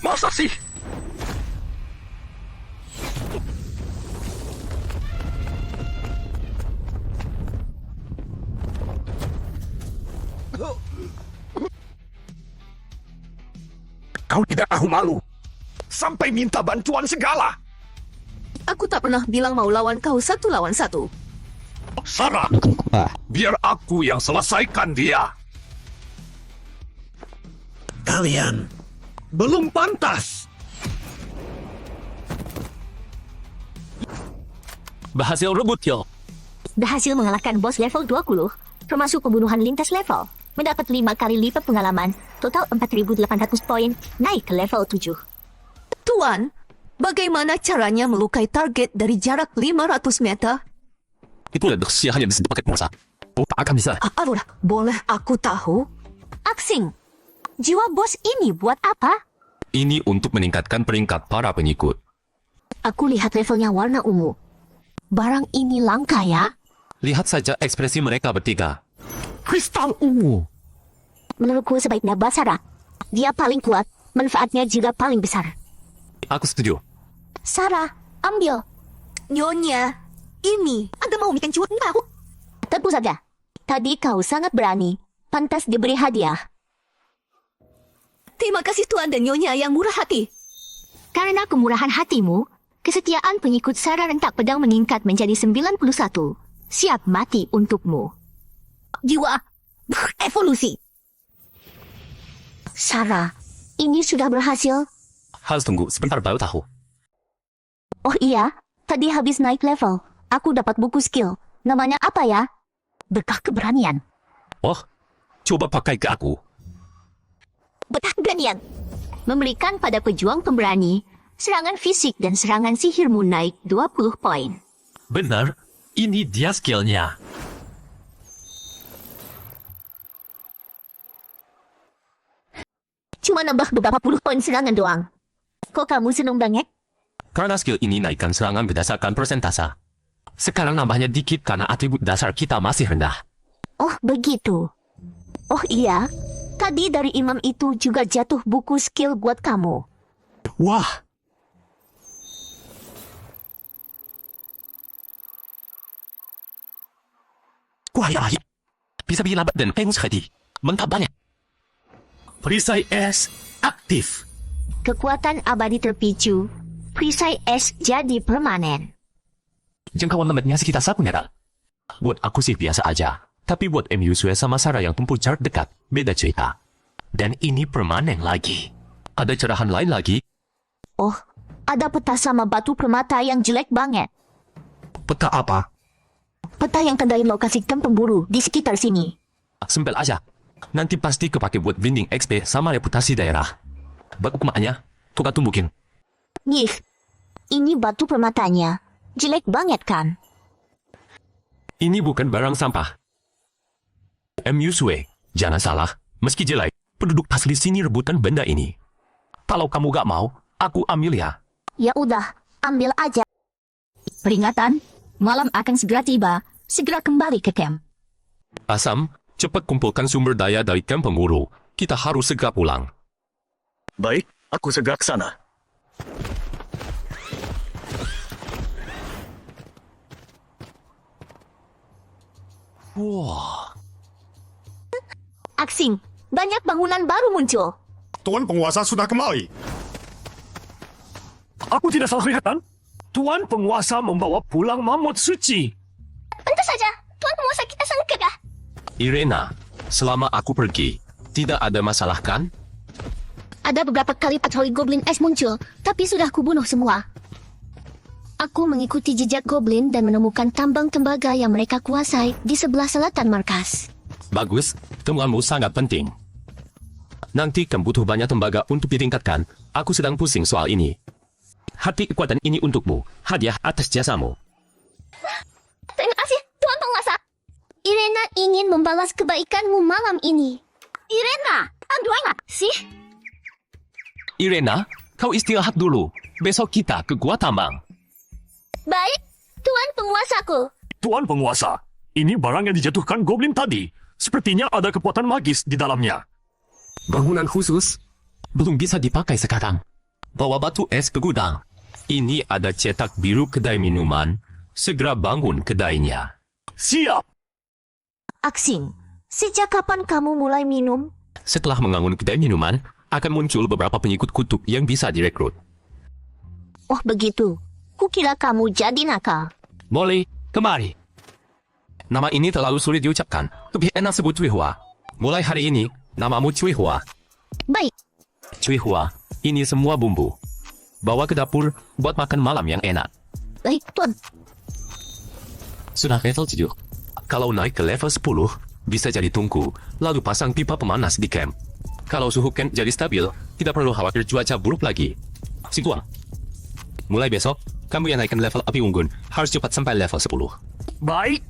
Masa sih? Kau tidak tahu malu. Sampai minta bantuan segala. Aku tak pernah bilang mau lawan kau 1 lawan 1. Sarah, biar aku yang selesaikan dia. Kalian belum pantas. Berhasil rebut yo. Berhasil mengalahkan bos level 20, termasuk pembunuhan lintas level. Mendapat 5 kali lipat pengalaman, total 4.800 poin, naik ke level 7. Tuan, bagaimana caranya melukai target dari jarak 500 meter? Itu adalah hanya bisa dipakai penguasa. Oh, tak akan bisa. Aurora, boleh aku tahu? Aksing, jiwa bos ini buat apa? Ini untuk meningkatkan peringkat para pengikut. Aku lihat levelnya warna ungu. Barang ini langka ya? Lihat saja ekspresi mereka bertiga. Kristal ungu. Menurutku sebaiknya Basara. Dia paling kuat, manfaatnya juga paling besar. Aku setuju. Sarah, ambil. Nyonya, ini Anda mau bikin cuan tahu? Tentu saja. Tadi kau sangat berani. Pantas diberi hadiah. Terima kasih Tuan dan Nyonya yang murah hati. Karena kemurahan hatimu, kesetiaan pengikut Sarah rentak pedang meningkat menjadi 91. Siap mati untukmu. Jiwa evolusi. Sarah, ini sudah berhasil. Harus tunggu sebentar baru tahu. Oh iya, tadi habis naik level. Aku dapat buku skill. Namanya apa ya? Berkah keberanian. Oh, coba pakai ke aku. Berkah keberanian. Memberikan pada pejuang pemberani, serangan fisik dan serangan sihirmu naik 20 poin. Benar, ini dia skillnya. Cuma nambah beberapa puluh poin serangan doang. Kok kamu seneng banget? Karena skill ini naikkan serangan berdasarkan persentase. Sekarang nambahnya dikit karena atribut dasar kita masih rendah. Oh, begitu. Oh iya, tadi dari imam itu juga jatuh buku skill buat kamu. Wah, Wah, bisa bikin lambat dan pengus hati. Mantap banget. Perisai es aktif. Kekuatan abadi terpicu. Perisai es jadi permanen. Jangkauan lambatnya sekitar 1 meter. Buat aku sih biasa aja. Tapi buat MUSW sama Sarah yang tempuh jarak dekat, beda cerita. Dan ini permanen lagi. Ada cerahan lain lagi. Oh, ada peta sama batu permata yang jelek banget. peta apa? Peta yang tandain lokasi camp pemburu di sekitar sini. Sempel aja. Nanti pasti kepake buat binding XP sama reputasi daerah. Buat hukumannya, tukar tumbukin. Nih, ini batu permatanya. Jelek banget kan? Ini bukan barang sampah. MUSW, jangan salah. Meski jelek, penduduk asli sini rebutan benda ini. Kalau kamu gak mau, aku ambil ya. Ya udah, ambil aja. Peringatan, malam akan segera tiba. Segera kembali ke camp. Asam, cepat kumpulkan sumber daya dari camp pemburu. Kita harus segera pulang. Baik, aku segera ke sana. Wah, Aksing, banyak bangunan baru muncul. Tuan penguasa sudah kembali. Aku tidak salah lihat kan? Tuan penguasa membawa pulang mamut suci. Tentu saja, Tuan penguasa kita sangat gagah. Irena, selama aku pergi, tidak ada masalah kan? Ada beberapa kali patroli goblin es muncul, tapi sudah kubunuh semua. Aku mengikuti jejak goblin dan menemukan tambang tembaga yang mereka kuasai di sebelah selatan markas. Bagus, temuanmu sangat penting. Nanti kamu butuh banyak tembaga untuk ditingkatkan. Aku sedang pusing soal ini. Hati kekuatan ini untukmu. Hadiah atas jasamu. Terima kasih, Tuan penguasa. Irena ingin membalas kebaikanmu malam ini. Irena, Androina, sih? Irena, kau istirahat dulu. Besok kita ke Gua Tambang. Baik, Tuan penguasaku. Tuan penguasa, ini barang yang dijatuhkan goblin tadi. Sepertinya ada kekuatan magis di dalamnya. Bangunan khusus? Belum bisa dipakai sekarang. bawa batu es ke gudang. Ini ada cetak biru kedai minuman. Segera bangun kedainya. Siap! Aksing, sejak kapan kamu mulai minum? Setelah membangun kedai minuman, akan muncul beberapa pengikut kutub yang bisa direkrut. Oh begitu. Kukira kamu jadi nakal. Boleh, kemari. Nama ini terlalu sulit diucapkan. Lebih enak sebut Cui Hua. Mulai hari ini, namamu Cui Hua. Baik. Cui Hua, ini semua bumbu. Bawa ke dapur, buat makan malam yang enak. Baik, Tuan. Sudah level 7. Kalau naik ke level 10, bisa jadi tungku, lalu pasang pipa pemanas di camp. Kalau suhu camp jadi stabil, tidak perlu khawatir cuaca buruk lagi. Si Tuan, mulai besok, kamu yang naikkan level api unggun harus cepat sampai level 10. Baik,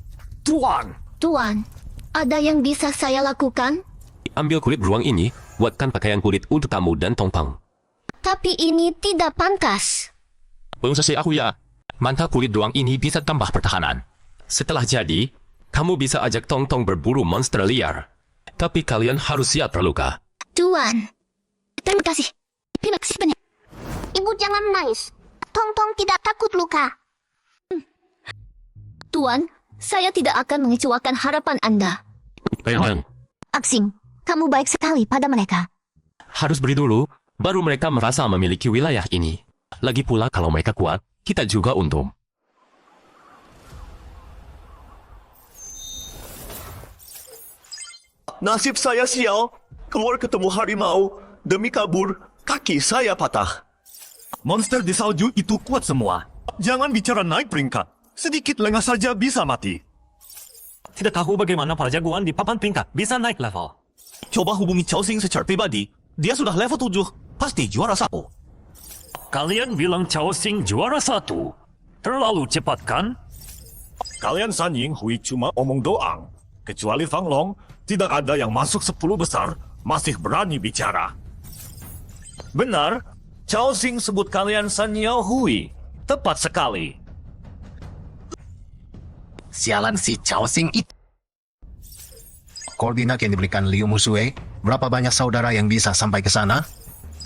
Tuan. Tuan, ada yang bisa saya lakukan? Ambil kulit beruang ini, buatkan pakaian kulit untuk kamu dan Tongpang. Tapi ini tidak pantas. Belum selesai aku ya. Mantap kulit beruang ini bisa tambah pertahanan. Setelah jadi, kamu bisa ajak Tong-Tong berburu monster liar. Tapi kalian harus siap terluka. Tuan, terima kasih. Terima kasih banyak. Ibu jangan menangis. Tong-Tong tidak takut luka. Tuan, saya tidak akan mengecewakan harapan Anda. Bayangkan, Aksing, kamu baik sekali pada mereka. harus beri dulu, baru mereka merasa memiliki wilayah ini. Lagi pula kalau mereka kuat, kita juga untung. Nasib saya sial. Keluar ketemu harimau. Demi kabur, kaki saya patah. Monster di salju itu kuat semua. Jangan bicara naik peringkat. Sedikit lengah saja bisa mati. Tidak tahu bagaimana para jagoan di papan peringkat bisa naik level. Coba hubungi Chao Xing secara pribadi. Dia sudah level 7. Pasti juara 1. Kalian bilang Chao Xing juara 1. Terlalu cepat kan? Kalian San Ying Hui cuma omong doang. Kecuali Fang Long, tidak ada yang masuk 10 besar masih berani bicara. Benar, Chao Xing sebut kalian San Yao Hui. Tepat sekali. Sialan si Chao Xing itu. Koordinat yang diberikan Liu Musue, berapa banyak saudara yang bisa sampai ke sana?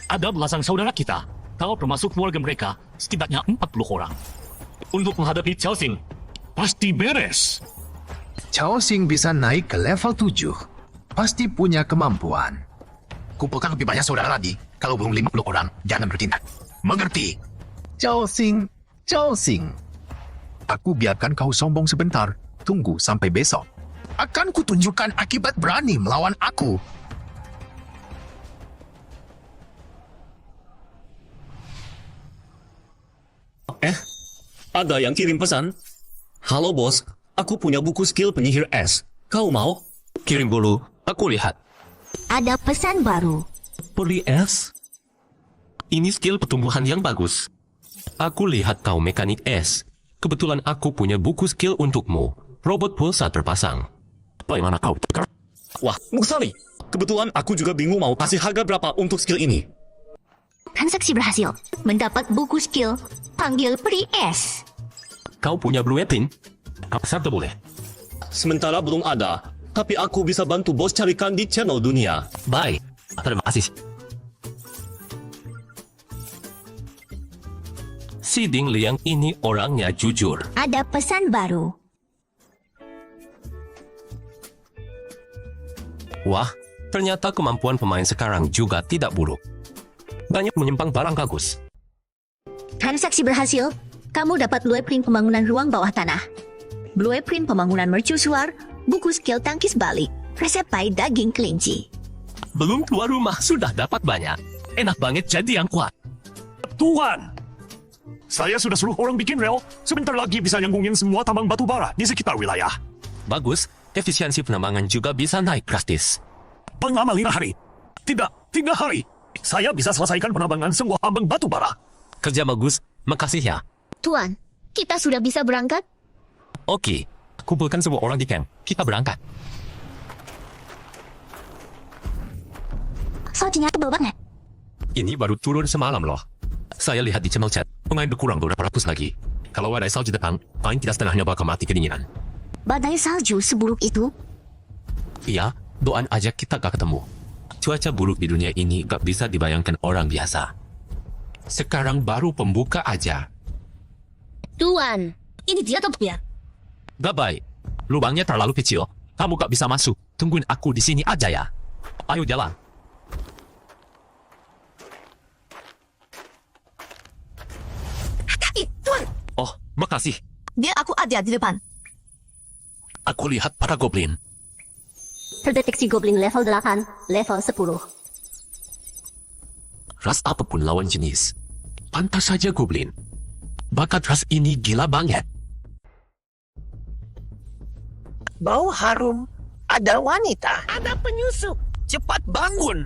Ada belasan saudara kita. Kalau termasuk keluarga mereka, setidaknya 40 orang. Untuk menghadapi Chao Xing, pasti beres. Chao Xing bisa naik ke level 7. Pasti punya kemampuan. Kumpulkan lebih banyak saudara lagi. Kalau belum 50 orang, jangan bertindak. Mengerti? Chao Xing, Chao Xing. Aku biarkan kau sombong sebentar. Tunggu sampai besok. Akan kutunjukkan akibat berani melawan aku. Ada yang kirim pesan. Halo bos, aku punya buku skill penyihir es. Kau mau? Kirim dulu, aku lihat. Ada pesan baru. Peri es? Ini skill pertumbuhan yang bagus. Aku lihat kau mekanik es. Kebetulan aku punya buku skill untukmu. Robot pulsa terpasang. Bagaimana kau? Wah, Muksali. Kebetulan aku juga bingung mau kasih harga berapa untuk skill ini. Transaksi berhasil. Mendapat buku skill. Panggil peri es. Kau punya blue weapon? Apa saja boleh. Sementara belum ada, tapi aku bisa bantu bos carikan di channel dunia. Baik, terima kasih. Si Ding Liang ini orangnya jujur. Ada pesan baru. Wah, ternyata kemampuan pemain sekarang juga tidak buruk. Banyak menyimpang barang bagus. Transaksi berhasil. Kamu dapat blueprint pembangunan ruang bawah tanah. Blueprint pembangunan mercusuar, buku skill tangkis balik, resep pai daging kelinci. Belum keluar rumah sudah dapat banyak. Enak banget jadi yang kuat. Tuan! Saya sudah suruh orang bikin rel. Sebentar lagi bisa nyambungin semua tambang batu bara di sekitar wilayah. Bagus, efisiensi penambangan juga bisa naik drastis. Pengalaman 5 hari. Tidak, 3 hari. Saya bisa selesaikan penambangan semua tambang batu bara. Kerja bagus, makasih ya. Tuan, kita sudah bisa berangkat? Oke, kumpulkan semua orang di camp. Kita berangkat. Saljunya tebal banget. Ini baru turun semalam loh. Saya lihat di channel chat, pemain berkurang beberapa ratus lagi. Kalau ada salju depan, paling tidak setengahnya bakal mati kedinginan. Badai salju seburuk itu? Iya, doain aja kita gak ketemu. Cuaca buruk di dunia ini gak bisa dibayangkan orang biasa. Sekarang baru pembuka aja. Tuan, ini dia tempatnya. Gak baik. Lubangnya terlalu kecil. Kamu gak bisa masuk. Tungguin aku di sini aja ya. Ayo jalan. Tuan, Oh, makasih. biar aku ada di depan. Aku lihat para goblin. Terdeteksi goblin level 8, level 10. Ras apapun lawan jenis. Pantas saja goblin. Bakat ras ini gila banget. Bau harum. Ada wanita. Ada penyusup. Cepat bangun.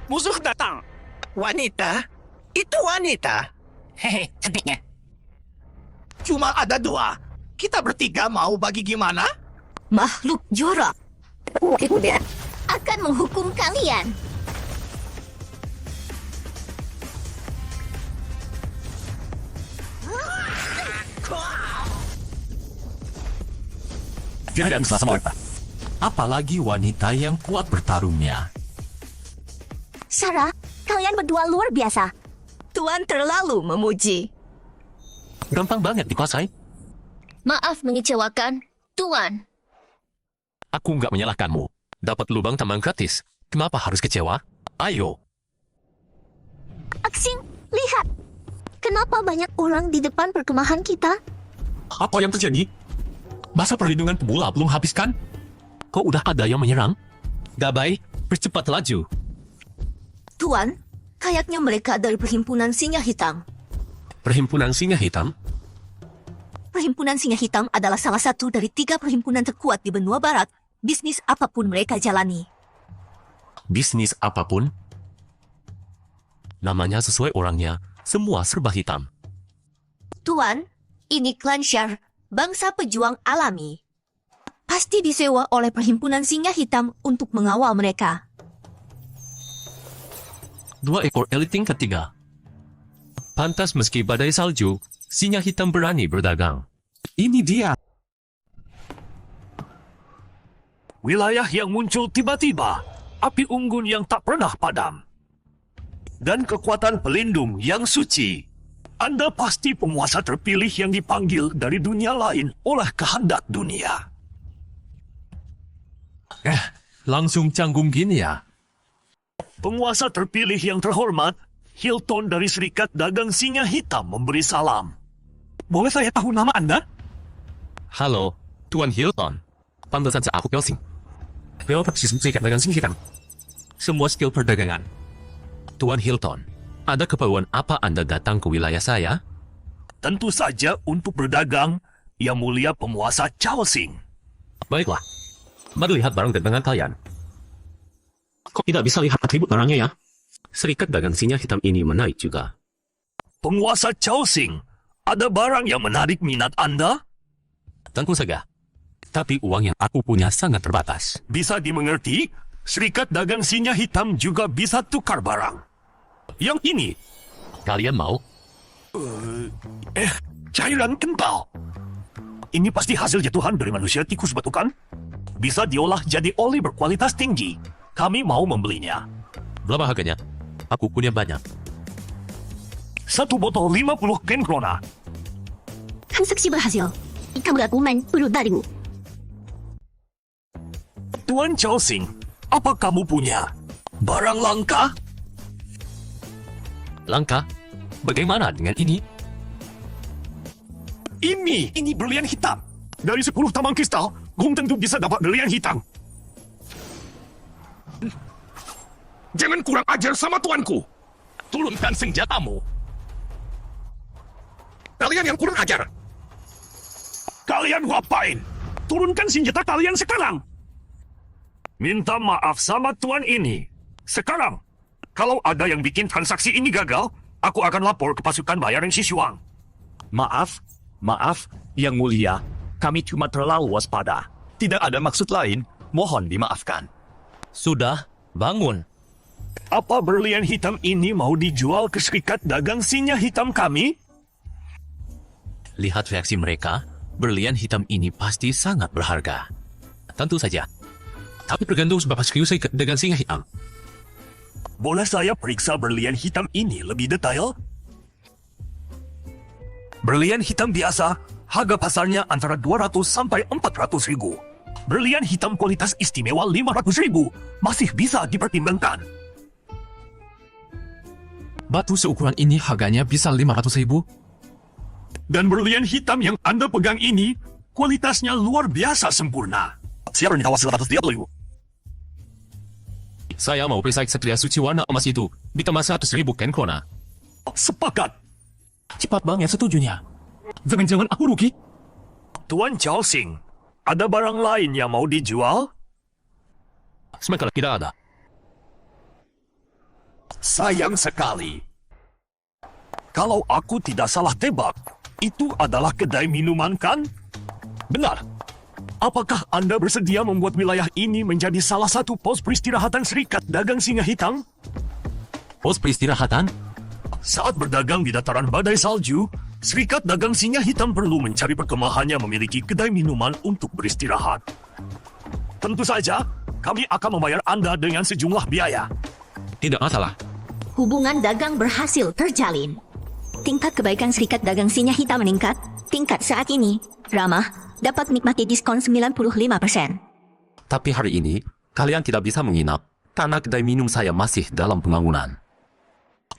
Musuh datang. Wanita? Itu wanita. Hehe, cantiknya. Cuma ada 2. Kita bertiga mau bagi gimana? Makhluk jorok. Akan menghukum kalian. Tidak bisa sama kita. Apalagi wanita yang kuat bertarungnya. Sarah, kalian berdua luar biasa. Tuan terlalu memuji. Gampang banget dikuasai. Maaf mengecewakan, Tuan. Aku nggak menyalahkanmu. Dapat lubang tambang gratis. Kenapa harus kecewa? Ayo. Aksing, lihat. Kenapa banyak orang di depan perkemahan kita? Apa yang terjadi? Masa perlindungan pemula belum habis kan? Kok udah ada yang menyerang? Gak baik, percepat laju. Tuan, kayaknya mereka dari Perhimpunan Singa Hitam. Perhimpunan Singa Hitam? Perhimpunan Singa Hitam adalah salah satu dari 3 perhimpunan terkuat di benua barat. Bisnis apapun mereka jalani. Bisnis apapun? Namanya sesuai orangnya, semua serba hitam. Tuan, ini klan Shar, bangsa pejuang alami. Pasti disewa oleh Perhimpunan Singa Hitam untuk mengawal mereka. 2 ekor elit tingkat 3. Pantas meski badai salju, singa hitam berani berdagang. Ini dia. Wilayah yang muncul tiba-tiba, api unggun yang tak pernah padam, dan kekuatan pelindung yang suci. Anda pasti penguasa terpilih yang dipanggil dari dunia lain oleh kehendak dunia. Langsung canggung gini ya. Penguasa terpilih yang terhormat, Hilton dari Serikat Dagang Singa Hitam memberi salam. Boleh saya tahu nama Anda? Halo, Tuan Hilton. Pantesan aku Kelsing. Beliau persis Serikat Dagang Singa Hitam. Semua skill perdagangan. Tuan Hilton, ada keperluan apa Anda datang ke wilayah saya? Tentu saja untuk berdagang, Yang Mulia Penguasa Chao Xing. Baiklah. Mari lihat barang dagangan kalian. Kok tidak bisa lihat atribut barangnya ya? Serikat Dagang Singa Hitam ini menarik juga. Penguasa Chao Xing, ada barang yang menarik minat Anda? Tentu saja. Tapi uang yang aku punya sangat terbatas. Bisa dimengerti, Serikat Dagang Singa Hitam juga bisa tukar barang. Yang ini, Kalian mau? cairan kental. Ini pasti hasil jatuhan dari manusia tikus batu kan? Bisa diolah jadi oli berkualitas tinggi. Kami mau membelinya. Berapa harganya? Aku punya banyak. 1 botol 50 yen krona. Transaksi berhasil. Ikan berakuman perut darimu. Tuan Chao Xing, apa kamu punya barang langka? Langka? Bagaimana dengan ini? Ini berlian hitam. Dari 10 tambang kristal, belum tentu bisa dapat berlian hitam. Jangan kurang ajar sama tuanku. Turunkan senjatamu. Kalian yang kurang ajar. Kalian ngapain? Turunkan senjata kalian sekarang. Minta maaf sama tuan ini. Sekarang, kalau ada yang bikin transaksi ini gagal, aku akan lapor ke pasukan bayaran Shishuang. Maaf, Yang Mulia. Kami cuma terlalu waspada. Tidak ada maksud lain. Mohon dimaafkan. Sudah, bangun. Apa berlian hitam ini mau dijual ke Serikat Dagang Singa Hitam kami? Lihat reaksi mereka, berlian hitam ini pasti sangat berharga. Tentu saja. Tapi tergantung seberapa serius Serikat Dagang Singa Hitam. Boleh saya periksa berlian hitam ini lebih detail? Berlian hitam biasa, harga pasarnya antara 200 sampai 400 ribu. Berlian hitam kualitas istimewa 500 ribu, masih bisa dipertimbangkan. Batu seukuran ini harganya bisa 500 ribu. Dan berlian hitam yang Anda pegang ini, kualitasnya luar biasa sempurna. Siapa yang ditawar 100 ribu? Saya mau periksa Ksatria suci warna emas itu. Ditambah 100 ribu ken krona. Sepakat. Cepat bang, yang setujunya. Jangan-jangan aku rugi? Tuan Chao Sing, ada barang lain yang mau dijual? Sementara tidak ada. Sayang sekali. Kalau aku tidak salah tebak, itu adalah kedai minuman kan? Benar. Apakah Anda bersedia membuat wilayah ini menjadi salah satu pos peristirahatan Serikat Dagang Singa Hitam? Pos peristirahatan? Saat berdagang di dataran badai salju, Serikat Dagang Singa Hitam perlu mencari perkemahannya memiliki kedai minuman untuk beristirahat. Tentu saja, kami akan membayar Anda dengan sejumlah biaya. Tidak masalah. Hubungan dagang berhasil terjalin. Tingkat kebaikan Serikat Dagang Singa Hitam meningkat. Tingkat saat ini, ramah, dapat menikmati diskon 95%. Tapi hari ini, kalian tidak bisa menginap karena kedai minum saya masih dalam pembangunan.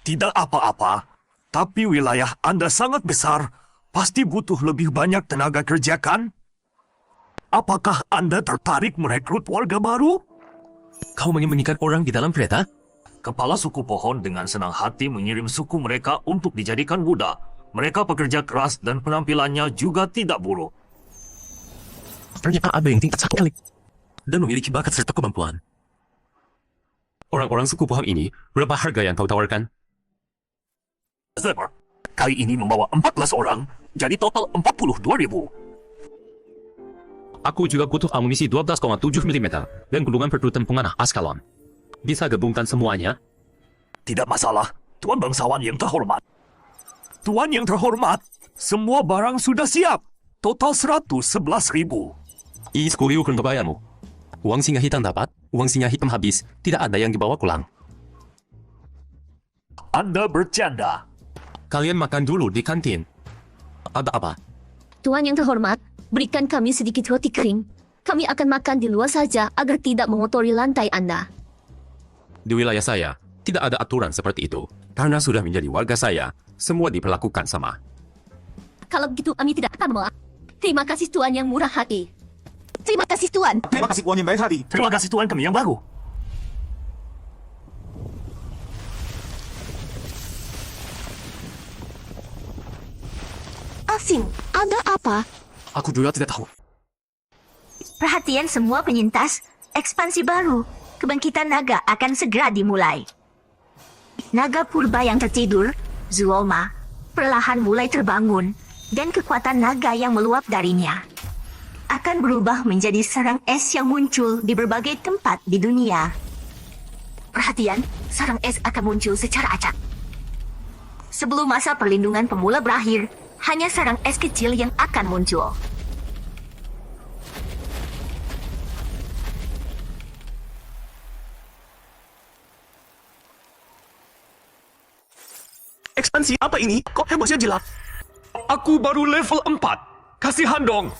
Tidak apa-apa, tapi wilayah Anda sangat besar, pasti butuh lebih banyak tenaga kerja kan? Apakah Anda tertarik merekrut warga baru? Kau menyembunyikan orang di dalam kereta? Kepala suku pohon dengan senang hati mengirim suku mereka untuk dijadikan budak. Mereka pekerja keras dan penampilannya juga tidak buruk. Ternyata ada yang tingkat 1 elit dan memiliki bakat serta kemampuan. Orang-orang suku pohon ini, berapa harga yang kau tawarkan? Zephyr, kali ini membawa 14 orang, jadi total 42.000. Aku juga butuh amunisi 12,7 mm dan gulungan perutan penganah Askalon. Bisa gabungkan semuanya? Tidak masalah, Tuan Bangsawan yang terhormat. Tuan yang terhormat, semua barang sudah siap. Total 111.000. Iskuriu akan kebayarmu. Uang singa hitam dapat, uang singa hitam habis, tidak ada yang dibawa pulang. Anda bercanda. Kalian makan dulu di kantin. Ada apa? Tuan yang terhormat, berikan kami sedikit roti kering. Kami akan makan di luar saja agar tidak mengotori lantai Anda. Di wilayah saya, tidak ada aturan seperti itu. Karena sudah menjadi warga saya, semua diperlakukan sama. Kalau begitu kami tidak akan menolak. Terima kasih Tuan yang murah hati. Terima kasih Tuan. Terima kasih Tuan yang baik hati. Terima kasih Tuan kami yang baru. Asing, ada apa? Aku juga tidak tahu. Perhatian semua penyintas, ekspansi baru. Kebangkitan naga akan segera dimulai. Naga purba yang tertidur, Zuoma, perlahan mulai terbangun, dan kekuatan naga yang meluap darinya akan berubah menjadi sarang es yang muncul di berbagai tempat di dunia. Perhatian, sarang es akan muncul secara acak. Sebelum masa perlindungan pemula berakhir, hanya sarang es kecil yang akan muncul. Ekspansi apa ini? Kok hebohnya jelas? Aku baru level 4. Kasihan dong.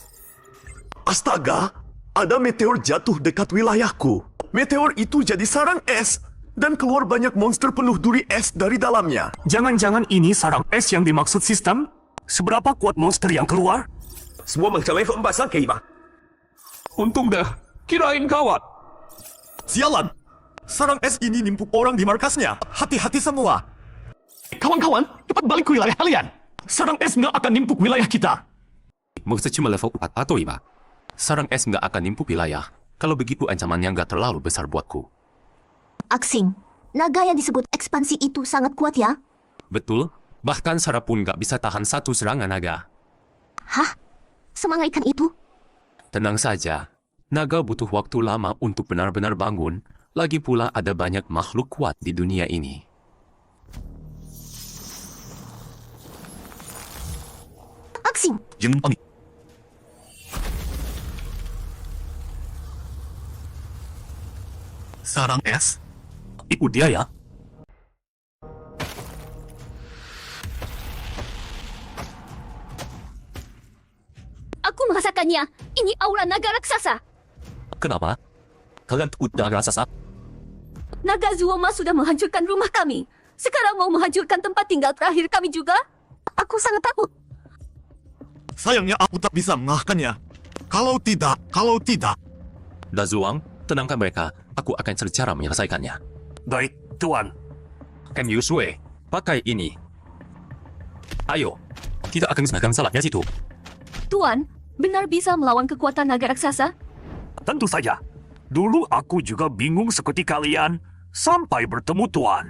Astaga, ada meteor jatuh dekat wilayahku. Meteor itu jadi sarang es dan keluar banyak monster penuh duri es dari dalamnya. Jangan-jangan ini sarang es yang dimaksud sistem? Seberapa kuat monster yang keluar? Semua mencapai level 4 sakit, Pak. Untung dah, kirain kawat. Sialan, sarang es ini nimpuk orang di markasnya. Hati-hati semua. Kawan-kawan, cepat balik ke wilayah kalian. Sarang es nggak akan nimpuk wilayah kita. Maksud cuma level 4 atau 5. Sarang es nggak akan nimpuk wilayah. Kalau begitu ancamannya nggak terlalu besar buatku. Aksing, naga yang disebut ekspansi itu sangat kuat ya? Betul, bahkan Sarah pun nggak bisa tahan satu serangan naga. Hah? Semangka ikan itu? Tenang saja, naga butuh waktu lama untuk benar-benar bangun. Lagi pula ada banyak makhluk kuat di dunia ini. Aksing, Jempang. Sarang es? Ikut dia ya. Aku merasakannya. Ini aura naga raksasa. Kenapa? Kalian takut naga raksasa? Naga Zuoma sudah menghancurkan rumah kami. Sekarang mau menghancurkan tempat tinggal terakhir kami juga. Aku sangat takut. Sayangnya aku tak bisa mengalahkannya. Kalau tidak. Dazuang, tenangkan mereka. Aku akan cari cara menyelesaikannya. Baik, Tuan. Kem Yusue, pakai ini. Ayo, kita akan senangkan salahnya situ. Tuan, benar bisa melawan kekuatan naga raksasa? Tentu saja. Dulu aku juga bingung seperti kalian sampai bertemu Tuan.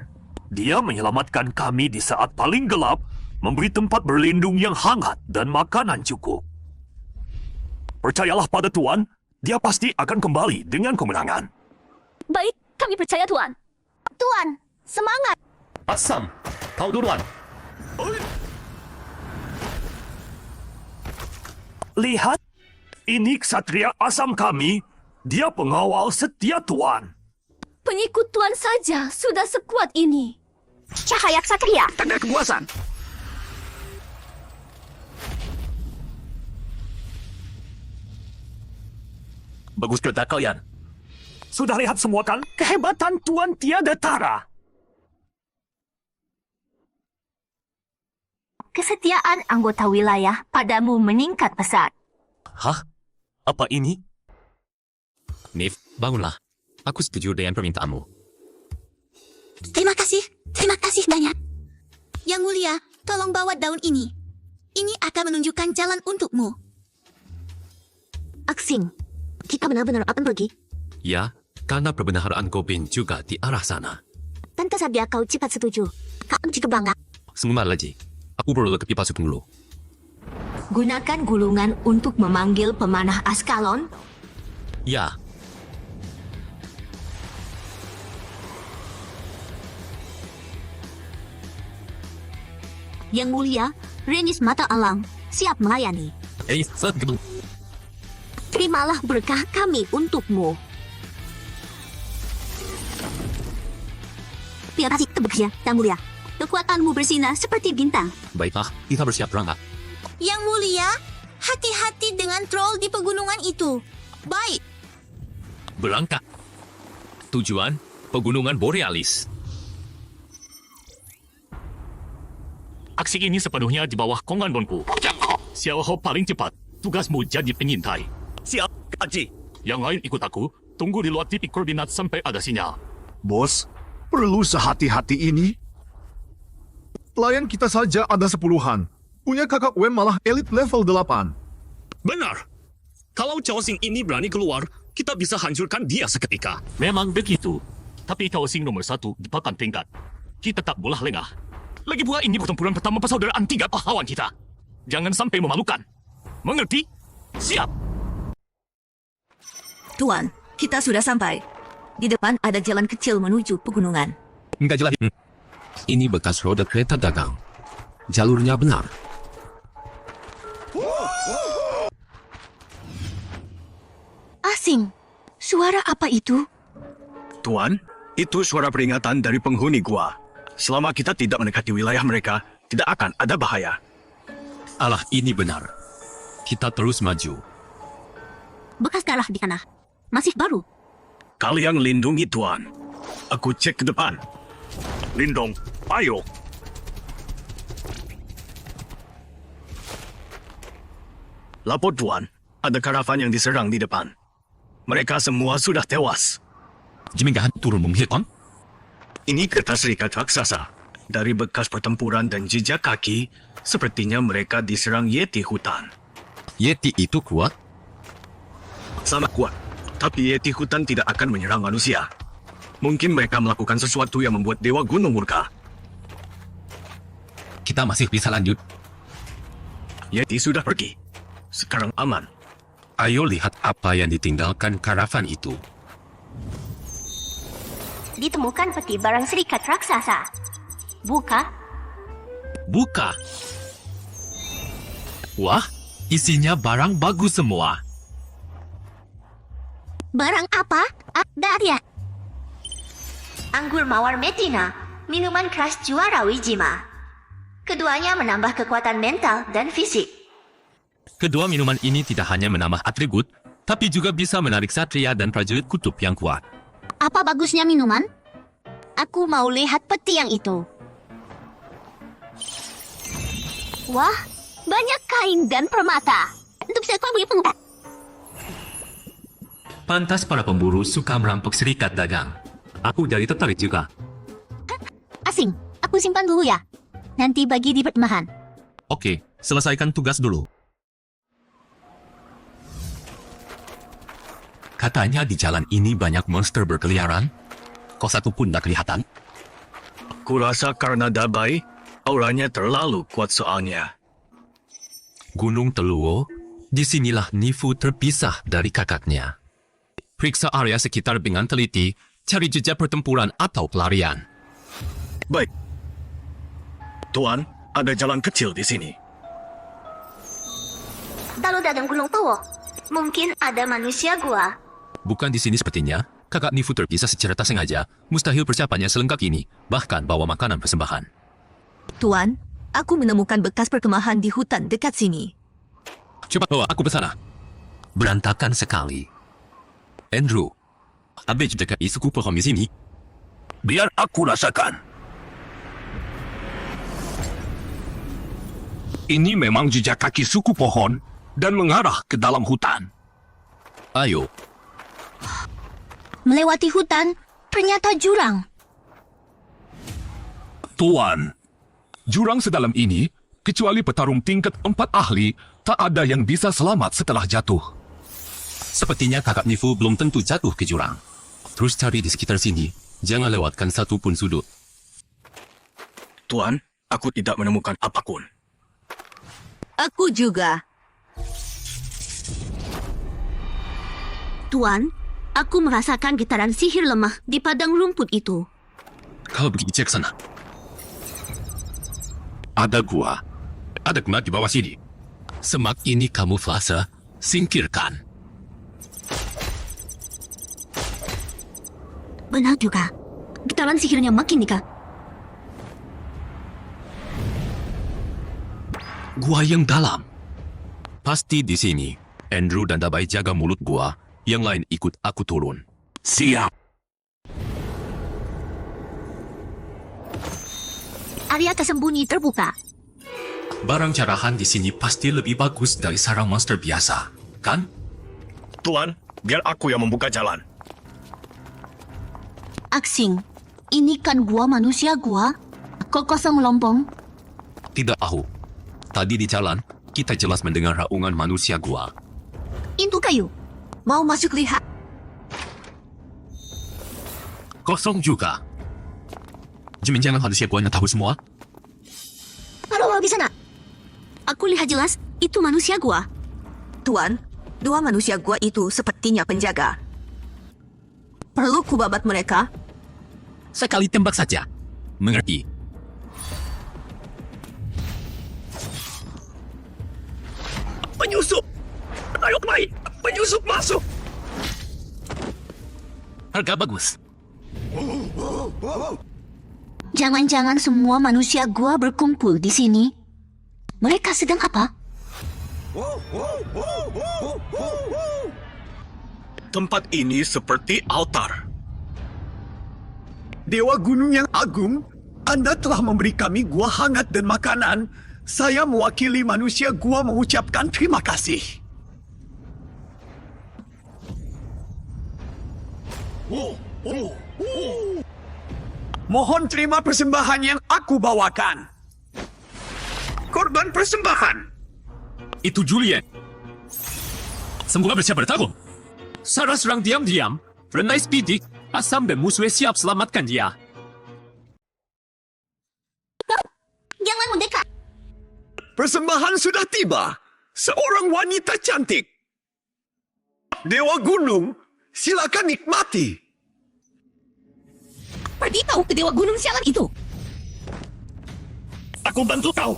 Dia menyelamatkan kami di saat paling gelap, memberi tempat berlindung yang hangat dan makanan cukup. Percayalah pada Tuan, dia pasti akan kembali dengan kemenangan. Baik, kami percaya Tuan. Tuan, semangat! Asam, kau duluan. Lihat, ini ksatria asam kami. Dia pengawal setia Tuan. Pengikut Tuan saja sudah sekuat ini. Cahaya ksatria. Tanda kepuasan. Bagus kerja kalian. Sudah lihat semua kan? Kehebatan Tuan tiada tara. Kesetiaan anggota wilayah padamu meningkat pesat. Hah? Apa ini? Nif, bangunlah. Aku setuju dengan permintaanmu. Terima kasih banyak. Yang mulia, tolong bawa daun ini. Ini akan menunjukkan jalan untukmu. Aksing, kita benar-benar akan pergi. Ya, karena perbenaran Goblin juga di arah sana. Tentu saja kau cepat setuju. Kau juga bangga. Sebentar lagi. Aku perlu ke pipa sukun dulu. Gunakan gulungan untuk memanggil pemanah Askalon. Ya. Yang mulia, Renis Mata Alang siap melayani. Terimalah berkah kami untukmu. Terima kasih bekerja, Yang mulia. Kekuatanmu bersinar seperti bintang. Baiklah, kita bersiap berangkat. Yang mulia, hati-hati dengan troll di pegunungan itu. Baik. Berangkat. Tujuan, Pegunungan Borealis. Aksi ini sepenuhnya di bawah komandanku. Xiao Ho paling cepat. Tugasmu jadi penyintai. Siap, Haji. Yang lain ikut aku. Tunggu di luar titik koordinat sampai ada sinyal. Bos, perlu sehati-hati ini? Klien kita saja ada 10-an. Punya kakak Wem malah elit level 8. Benar. Kalau Chao Xing ini berani keluar, kita bisa hancurkan dia seketika. Memang begitu. Tapi Chao Xing nomor 1 di papan tingkat. Kita tak boleh lengah. Lagi pula ini pertempuran pertama persaudaraan 3 pahlawan kita. Jangan sampai memalukan. Mengerti? Siap. Tuan, kita sudah sampai. Di depan ada jalan kecil menuju pegunungan. Enggak jelas. Ini bekas roda kereta dagang. Jalurnya benar. Asing, suara apa itu? Tuan, itu suara peringatan dari penghuni gua. Selama kita tidak mendekati wilayah mereka, tidak akan ada bahaya. Alah, ini benar. Kita terus maju. Bekas darah di tanah. Masih baru. Kalian lindungi Tuan. Aku cek ke depan. Lindong, ayo. Lapor Tuan, ada karavan yang diserang di depan. Mereka semua sudah tewas. Jimingahan turun menghilangkan? Ini kertas serikat raksasa. Dari bekas pertempuran dan jejak kaki, sepertinya mereka diserang Yeti hutan. Yeti itu kuat? Sangat kuat, tapi Yeti hutan tidak akan menyerang manusia. Mungkin mereka melakukan sesuatu yang membuat Dewa Gunung murka. Kita masih bisa lanjut. Yeti sudah pergi. Sekarang aman. Ayo lihat apa yang ditinggalkan karavan itu. Ditemukan peti barang serikat raksasa. Buka. Buka. Wah, isinya barang bagus semua. Barang apa? Darya. anggur mawar metina, minuman keras juara Wijima. Keduanya menambah kekuatan mental dan fisik. Kedua minuman ini tidak hanya menambah atribut, tapi juga bisa menarik satria dan prajurit kutub yang kuat. Apa bagusnya minuman? Aku mau lihat peti yang itu. Wah, banyak kain dan permata. Untuk siapa beli pengumpat? Pantas para pemburu suka merampok serikat dagang. Aku jadi tertarik juga. Asing, aku simpan dulu ya. Nanti bagi di perkemahan. Oke, selesaikan tugas dulu. Katanya di jalan ini banyak monster berkeliaran. Kok satu pun tak kelihatan? Kurasa karena Dabai, auranya terlalu kuat soalnya. Gunung Teluo, disinilah Nifu terpisah dari kakaknya. Periksa area sekitar dengan teliti, cari jejak pertempuran atau pelarian. Baik. Tuan, ada jalan kecil di sini. Lalu dagang Gunung Towo. Mungkin ada manusia gua. Bukan di sini sepertinya. Kakak Nifu terpisah secara tak sengaja. Mustahil persiapannya selengkap ini. Bahkan bawa makanan persembahan. Tuan, aku menemukan bekas perkemahan di hutan dekat sini. Cepat bawa aku ke sana. Berantakan sekali. Andrew, ada jejak suku pohon di sini? Biar aku rasakan. Ini memang jejak kaki suku pohon dan mengarah ke dalam hutan. Ayo, Melewati hutan, ternyata jurang. Tuan, jurang sedalam ini, kecuali petarung tingkat 4 ahli, tak ada yang bisa selamat setelah jatuh. sepertinya kakak Nifu belum tentu jatuh ke jurang. Terus cari di sekitar sini. Jangan lewatkan satu pun sudut. Tuan, aku tidak menemukan apapun. Aku juga. Tuan, aku merasakan getaran sihir lemah di padang rumput itu. Kalau begitu cek sana. Ada gua. Ada kemat di bawah sini. Semak ini kamuflase. Singkirkan. Benar juga. Getaran sihirnya makin dekat. Gua yang dalam. Pasti di sini. Andrew dan Dabai jaga mulut gua. Yang lain ikut aku turun. Siap. Area tersembunyi terbuka. Barang carahan di sini pasti lebih bagus dari sarang monster biasa, kan? Tuan, biar aku yang membuka jalan. Aksing, ini kan gua manusia gua. Kok kosong melompong? Tidak tahu. Tadi di jalan, kita jelas mendengar raungan manusia gua. Itu kayu. Mau masuk lihat? Kosong juga. Jangan manusia gua yang tahu semua. Halo, di sana. Aku lihat jelas, itu manusia gua. Tuan, dua manusia gua itu sepertinya penjaga. Perlu kubabat mereka? Sekali tembak saja. Mengerti? Penyusup! Ayo kemari! Penyusup masuk! Harga bagus. Jangan-jangan semua manusia gua berkumpul di sini. Mereka sedang apa? Tempat ini seperti altar. Dewa Gunung yang Agung, Anda telah memberi kami gua hangat dan makanan. Saya mewakili manusia gua mengucapkan terima kasih. Mohon terima persembahan yang aku bawakan. Korban persembahan. Itu Juliet. Semula bersiap bertarung. Sarah serang diam-diam. Renai Speedy. Asam dan musuhnya siap selamatkan dia. Jangan mendekat. Persembahan sudah tiba. Seorang wanita cantik. Dewa Gunung, silakan nikmati. Beritahu ke Dewa Gunung Sialan itu. Aku bantu kau!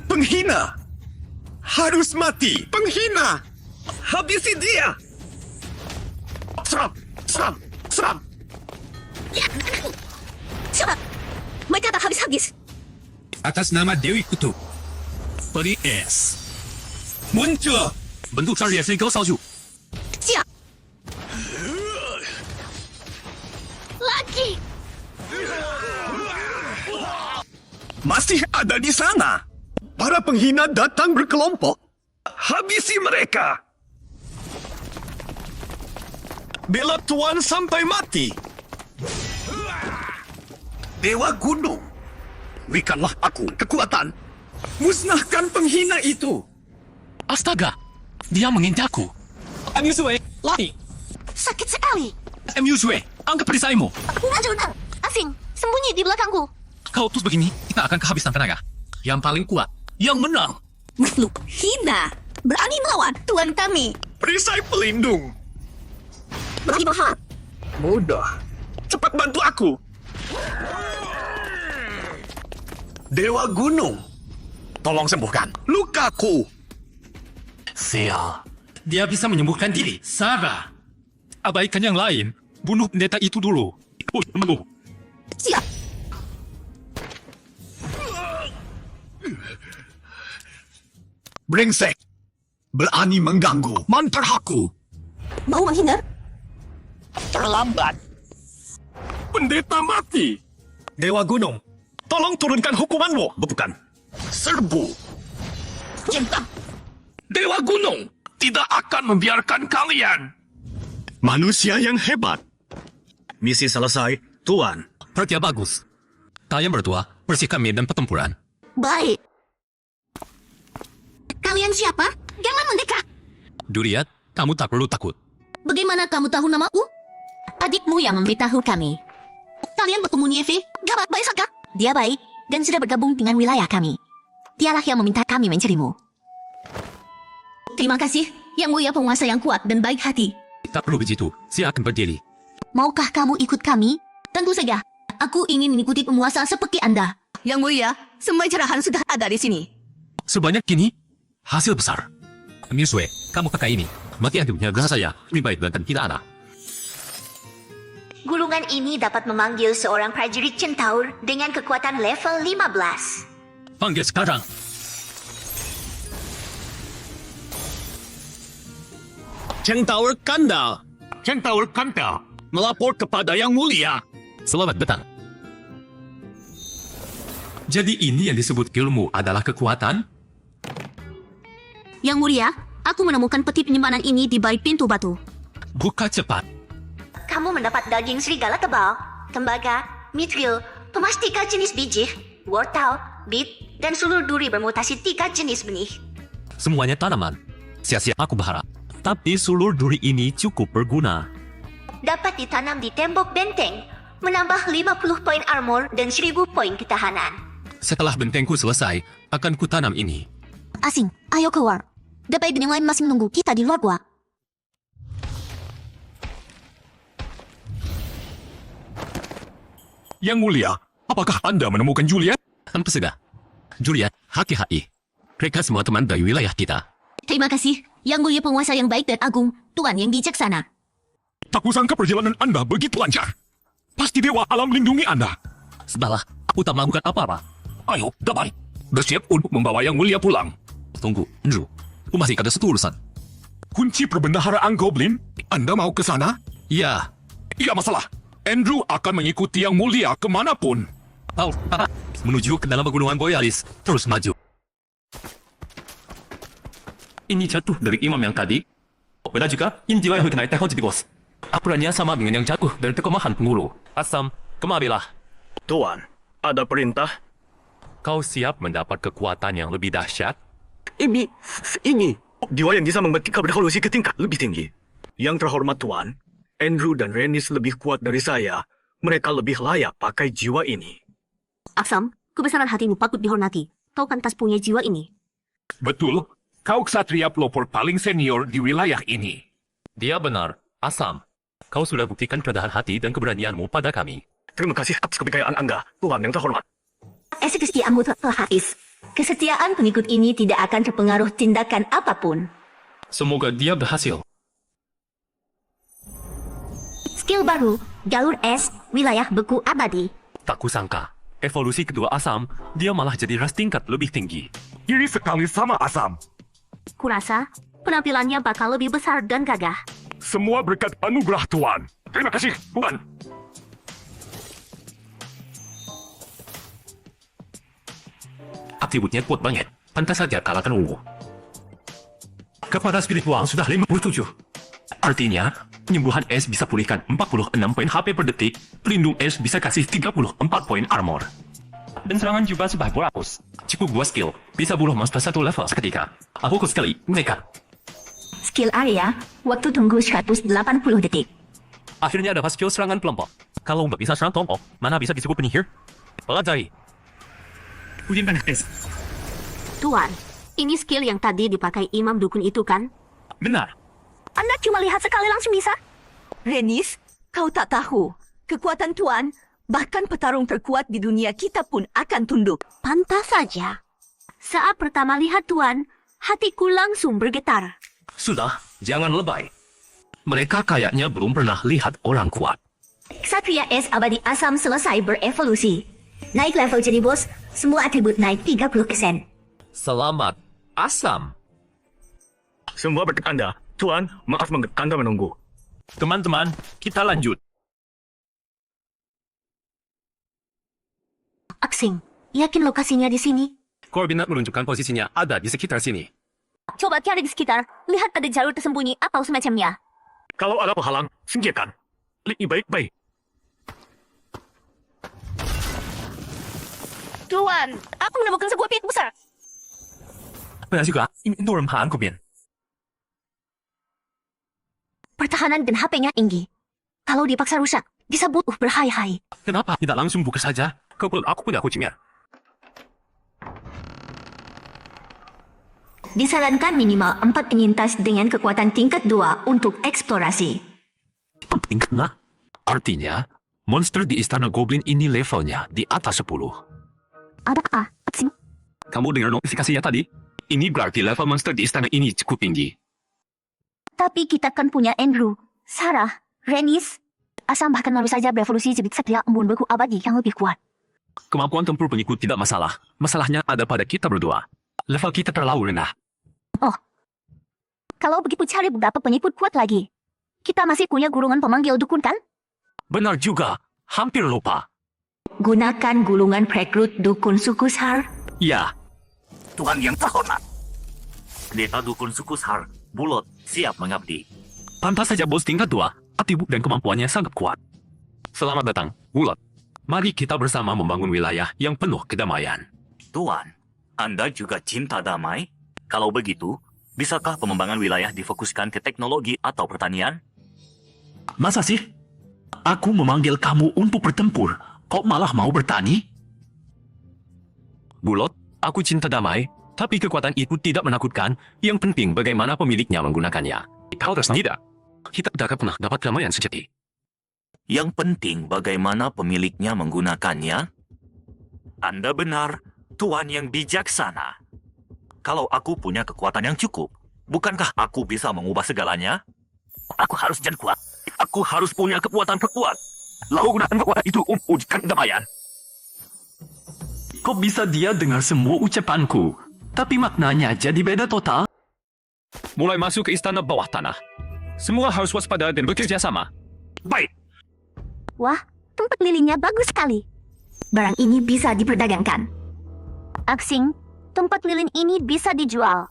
Penghina. Harus mati. Penghina. Habisi dia! Serang! Serang! Serang! Cepat! Mereka tak habis-habis. Atas nama Dewi Kutu, peri es. Muncul! Bentuk syariah segala salju. Siap! Lagi! Masih ada di sana. Para penghina datang berkelompok. Habisi mereka. Bela Tuan sampai mati. Dewa Gunung, berikanlah aku kekuatan. Musnahkan penghina itu. Astaga, dia menginjakku. MUSW, lari! Sakit sekali. MUSW, angkat perisaimu. Najunang, asing, sembunyi di belakangku. Kalau terus begini, kita akan kehabisan tenaga. Yang paling kuat, yang menang. Makhluk hina. Berani melawan Tuan kami. Perisai pelindung. Berani berhad. Mudah. Cepat bantu aku. Dewa Gunung, tolong sembuhkan lukaku. Sial. Dia bisa menyembuhkan diri. Sarah. Abaikan yang lain. Bunuh pendeta itu dulu. Bunuh. Siap. Brengsek. Berani mengganggu mantraku. Mau menghindar? Terlambat. Pendeta mati. Dewa Gunung, tolong turunkan hukumanmu. Bukan. Serbu. Cinta. Dewa Gunung tidak akan membiarkan kalian. Manusia yang hebat. Misi selesai, Tuan. Pertia bagus. Kalian berdua bersihkan medan pertempuran. Baik. Kalian siapa? Jangan mendekat. Duriat, kamu tak perlu takut. Bagaimana kamu tahu namaku? Adikmu yang memberitahu kami. Kalian bertemu Nieve? Gawat baik saja. Dia baik dan sudah bergabung dengan wilayah kami. Dialah yang meminta kami mencarimu. Terima kasih, Yang Mulia penguasa yang kuat dan baik hati. Tak perlu begitu, saya akan berdiri. Maukah kamu ikut kami? Tentu saja. Aku ingin mengikuti penguasa seperti Anda. Yang Mulia, semua cerahan sudah ada di sini. Sebanyak kini, hasil besar. MUSW, kamu pakai ini. Mati antumnya gelas saya. Lebih baik dengan tidak ada. Gulungan ini dapat memanggil seorang prajurit centaur dengan kekuatan level 15. Panggil sekarang. Centaur Kandal. Centaur Kanta melapor kepada Yang Mulia. Selamat datang. Jadi ini yang disebut ilmu adalah kekuatan? Yang Mulia, aku menemukan peti penyimpanan ini di balik pintu batu. Buka cepat. Kamu mendapat daging serigala tebal, tembaga, mithril, pemastika jenis biji, wortel, bit, dan seluruh duri bermutasi 3 jenis benih. Semuanya tanaman. Sia-sia aku berharap. Tapi seluruh duri ini cukup berguna. Dapat ditanam di tembok benteng, menambah 50 poin armor dan 1000 poin ketahanan. Setelah bentengku selesai, akan kutanam ini. Asing, ayo keluar. Dapat yang lain masih menunggu kita di luar gua. Yang Mulia, apakah Anda menemukan Juliet? Tanpa segah. Juliet, hati-hati. Mereka semua teman dari wilayah kita. Terima kasih, Yang Mulia penguasa yang baik dan agung, Tuan yang bijaksana. Tak kusangka perjalanan Anda begitu lancar. Pasti Dewa Alam lindungi Anda. Sudahlah, aku tak melakukan apa-apa. Ayo, damai. Bersiap untuk membawa Yang Mulia pulang. Tunggu, Andrew. Aku masih ada satu urusan. Kunci perbendaharaan Goblin? Anda mau ke sana? Ya. Tidak masalah. Andrew akan mengikuti Yang Mulia kemanapun. Menuju ke dalam pegunungan Borealis. Terus maju. Ini jatuh dari imam yang tadi. Beda juga, ini jiwa yang kena teknologi di bos. Aturannya sama dengan yang jatuh dari kemahan penghulu. Asam, kemarilah. Tuan, ada perintah? Kau siap mendapat kekuatan yang lebih dahsyat? Ini. Dewa yang bisa membatik berhalusi ke tingkat lebih tinggi. Yang terhormat Tuan, Andrew dan Rhaenys lebih kuat dari saya. Mereka lebih layak pakai jiwa ini. Asam, kebesaran hatimu patut dihormati. Kau pantas punya jiwa ini. Betul. Kau ksatria pelopor paling senior di wilayah ini. Dia benar. Asam, kau sudah buktikan kerendahan hati dan keberanianmu pada kami. Terima kasih atas kepercayaan Anda, Tuhan yang terhormat. Kesetiaanmu telah habis. Kesetiaan pengikut ini tidak akan terpengaruh tindakan apapun. Semoga dia berhasil. Skill baru, jalur es, wilayah beku abadi. Tak kusangka, evolusi kedua Asam, dia malah jadi ras tingkat lebih tinggi. Iri sekali sama Asam. Kurasa, penampilannya bakal lebih besar dan gagah. Semua berkat anugerah Tuan. Terima kasih, Tuan. Atributnya kuat banget, pantas saja kalahkan ungu. Kepada spiritual sudah 57. Artinya, penyembuhan es bisa pulihkan 46 poin HP per detik, pelindung es bisa kasih 34 poin armor. Dan serangan juga sudah berhapus. Cukup 2 skill, bisa bunuh monster 1 level seketika. Aku ikut sekali, mereka. Skill area, waktu tunggu 180 detik. Akhirnya ada skill serangan kelompok. Kalau nggak bisa serang kelompok, mana bisa disebut penyihir? Pelajari. Ujian es. Tuan, ini skill yang tadi dipakai imam dukun itu kan? Benar. Anda cuma lihat sekali langsung bisa? Renis, kau tak tahu. Kekuatan Tuan, bahkan petarung terkuat di dunia kita pun akan tunduk. Pantas saja. Saat pertama lihat Tuan, hatiku langsung bergetar. Sudah, jangan lebay. Mereka kayaknya belum pernah lihat orang kuat. Ksatria es abadi Asam selesai berevolusi. Naik level jadi bos, semua atribut naik 30%. Selamat, Asam. Semua berkat Anda. Tuan, maaf mengganggu Anda menunggu. Teman-teman, kita lanjut. Aksing, yakin lokasinya di sini? Koordinat menunjukkan posisinya ada di sekitar sini. Coba cari di sekitar, lihat ada jalur tersembunyi atau semacamnya. Kalau ada penghalang, singkirkan. Lebih baik-baik. Tuan, aku menemukan sebuah pintu besar. Benar juga, ini orang Kobian. Pertahanan dan HP-nya tinggi. Kalau dipaksa rusak, bisa butuh berhari-hari. Kenapa tidak langsung buka saja? Kau perlu aku punya kucingnya. Disarankan minimal 4 penyintas dengan kekuatan tingkat 2 untuk eksplorasi. Penting nggak? Artinya, monster di Istana Goblin ini levelnya di atas 10. Ada apa, Aksing? Kamu dengar notifikasinya tadi? Ini berarti level monster di istana ini cukup tinggi. Tapi kita kan punya Andrew, Sarah, Renis. Asam bahkan baru saja berevolusi jadi ksatria embun beku abadi yang lebih kuat. Kemampuan tempur pengikut tidak masalah. Masalahnya ada pada kita berdua. Level kita terlalu rendah. Kalau begitu cari beberapa pengikut kuat lagi. Kita masih punya gulungan pemanggil dukun kan? Benar juga. Hampir lupa. Gunakan gulungan rekrut dukun suku Shar. Ya, Tuhan yang terhormat. Pendeta dukun suku Shar, Bulot, siap mengabdi. pantas saja bos tingkat 2. Atribut dan kemampuannya sangat kuat. Selamat datang, Bulot. Mari kita bersama membangun wilayah yang penuh kedamaian. Tuan, Anda juga cinta damai? Kalau begitu, bisakah pengembangan wilayah difokuskan ke teknologi atau pertanian? Masa sih? Aku memanggil kamu untuk bertempur. Kok malah mau bertani? Bulot, aku cinta damai, tapi kekuatan itu tidak menakutkan. Yang penting bagaimana pemiliknya menggunakannya. Kau terus tidak? Kita tidak akan pernah dapat kedamaian sejati. Yang penting bagaimana pemiliknya menggunakannya? Anda benar, Tuan yang bijaksana. Kalau aku punya kekuatan yang cukup, bukankah aku bisa mengubah segalanya? Aku harus jadi kuat. Aku harus punya kekuatan terkuat. Lalu gunakan kekuatan itu untuk wujudkan kedamaian. Kok bisa dia dengar semua ucapanku? Tapi maknanya jadi beda total? Mulai masuk ke istana bawah tanah. Semua harus waspada dan bekerja sama. Baik, Wah, tempat lilinnya bagus sekali. Barang ini bisa diperdagangkan. Aksing, tempat lilin ini bisa dijual.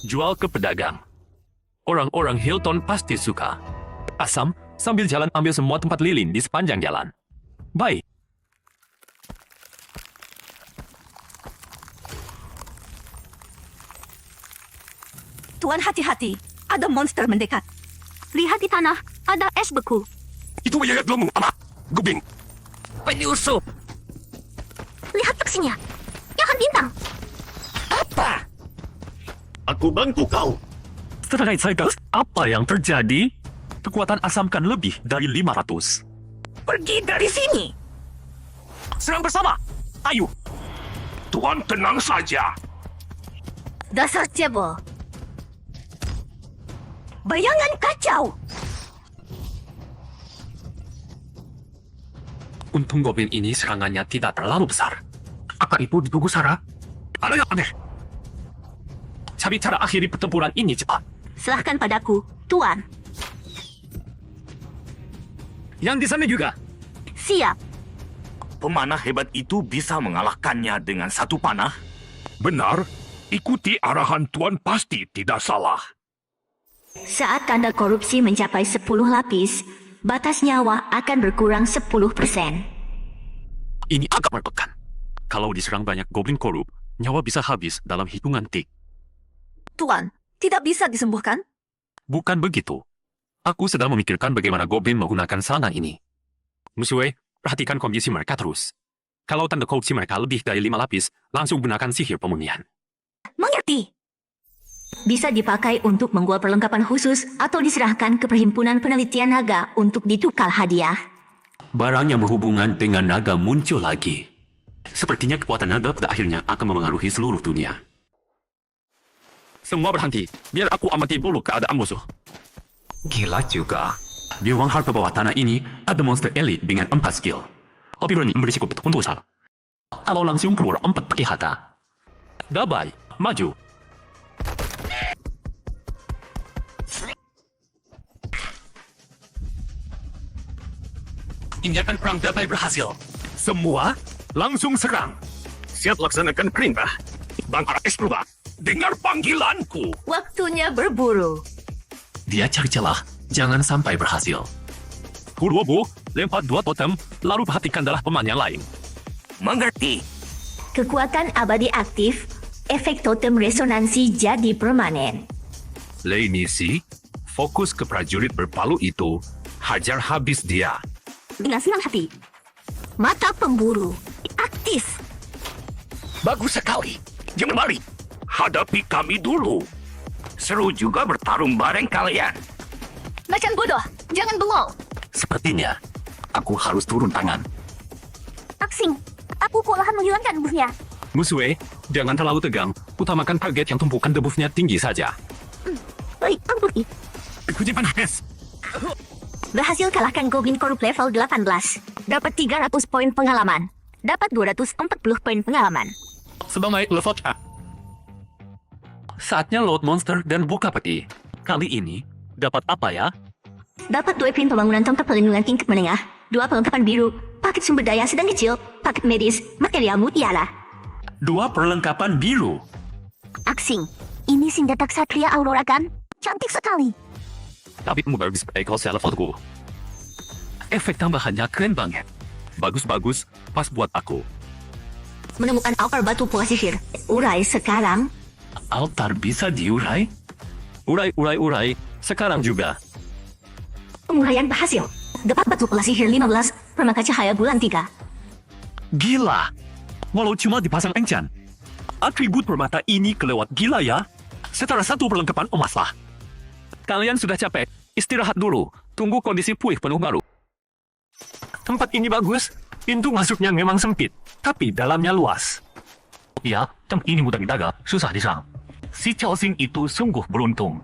Jual ke pedagang. Orang-orang Hilton pasti suka. Asam, sambil jalan ambil semua tempat lilin di sepanjang jalan. Baik. Tuan hati-hati, ada monster mendekat. Lihat di tanah, ada es beku. itu wilayah gelembung, Ama. Gubing. Penyusup. Lihat aksinya. Jangan bintang. Apa? Aku bantu kau. Serangai Cycles, apa yang terjadi? Kekuatan Asam kan lebih dari 500. Pergi dari sini. Serang bersama. Ayo. Tuan tenang saja. Dasar cebol. Bayangan kacau! Untung goblin ini serangannya tidak terlalu besar. Apa itu ditunggu Sarah? Ada yang aneh. Cari cara akhiri pertempuran ini cepat. Serahkan padaku, Tuan. Yang di sana juga. Siap. Pemanah hebat itu bisa mengalahkannya dengan satu panah? Benar, ikuti arahan Tuan pasti tidak salah. Saat tanda korupsi mencapai 10 lapis, batas nyawa akan berkurang 10%. Ini agak menakutkan. Kalau diserang banyak goblin korup, nyawa bisa habis dalam hitungan tik. Tuan, tidak bisa disembuhkan? Bukan begitu. Aku sedang memikirkan bagaimana goblin menggunakan serangan ini. Musuh, perhatikan kondisi mereka terus. Kalau tanda korupsi mereka lebih dari 5 lapis, langsung gunakan sihir pemulihan. Mengerti. Bisa dipakai untuk membuat perlengkapan khusus atau diserahkan ke Perhimpunan Penelitian Naga untuk ditukar hadiah. Barang yang berhubungan dengan naga muncul lagi. Sepertinya kekuatan naga pada akhirnya akan memengaruhi seluruh dunia. Semua berhenti. Biar aku amati dulu keadaan musuh. Gila juga. Di ruang harta bawah tanah ini, ada monster elit dengan 4 skill. Lebih berani berisiko untuk besar. Kalau langsung keluar 4 pakai hata. Dabai, maju. Tindakan perang Dabai berhasil. Semua langsung serang. Siap laksanakan perintah. Bang Arakes berubah. Dengar panggilanku. Waktunya berburu. Dia cari celah, jangan sampai berhasil. Purwobu, lempar 2 totem, lalu perhatikan darah pemain yang lain. Mengerti. Kekuatan abadi aktif, efek totem resonansi jadi permanen. Leinisi, fokus ke prajurit berpalu itu. Hajar habis dia. Dengan senang hati. Mata pemburu. Aktif. Bagus sekali. Jangan lari. Hadapi kami dulu. Seru juga bertarung bareng kalian. Macan bodoh, jangan bengong. Sepertinya, aku harus turun tangan. Aksing, aku kewalahan menghilangkan buffnya. Musuh, jangan terlalu tegang. Utamakan target yang tumpukan debuffnya tinggi saja. Baik, ampun. Ikuti panas. Berhasil kalahkan Goblin Korup level 18. Dapat 300 poin pengalaman. Dapat 240 poin pengalaman. Sedang naik level A. Saatnya load monster dan buka peti. Kali ini, dapat apa ya? Dapat 2 pin pembangunan tempat perlindungan tingkat menengah, 2 perlengkapan biru, paket sumber daya sedang kecil, paket medis, material mutiara. 2 perlengkapan biru. Aksing, ini senjata Ksatria Aurora kan? Cantik sekali. Tapi kamu baru bisa pakai kalau saya levelku. Efek tambahannya keren banget. Bagus-bagus, pas buat aku. Menemukan altar batu pula sihir. Urai sekarang. Altar bisa diurai? Urai. Sekarang juga. Penguraian berhasil. Dapat batu pula sihir 15, permata cahaya bulan 3. Gila. Walau cuma dipasang encan. Atribut permata ini kelewat gila ya. Setara 1 perlengkapan emas lah. Kalian sudah capek, istirahat dulu. Tunggu kondisi pulih penuh baru. Tempat ini bagus. Pintu masuknya memang sempit, tapi dalamnya luas. Ya, tempat ini mudah didaga, susah diserang. Si Chao Xing itu sungguh beruntung.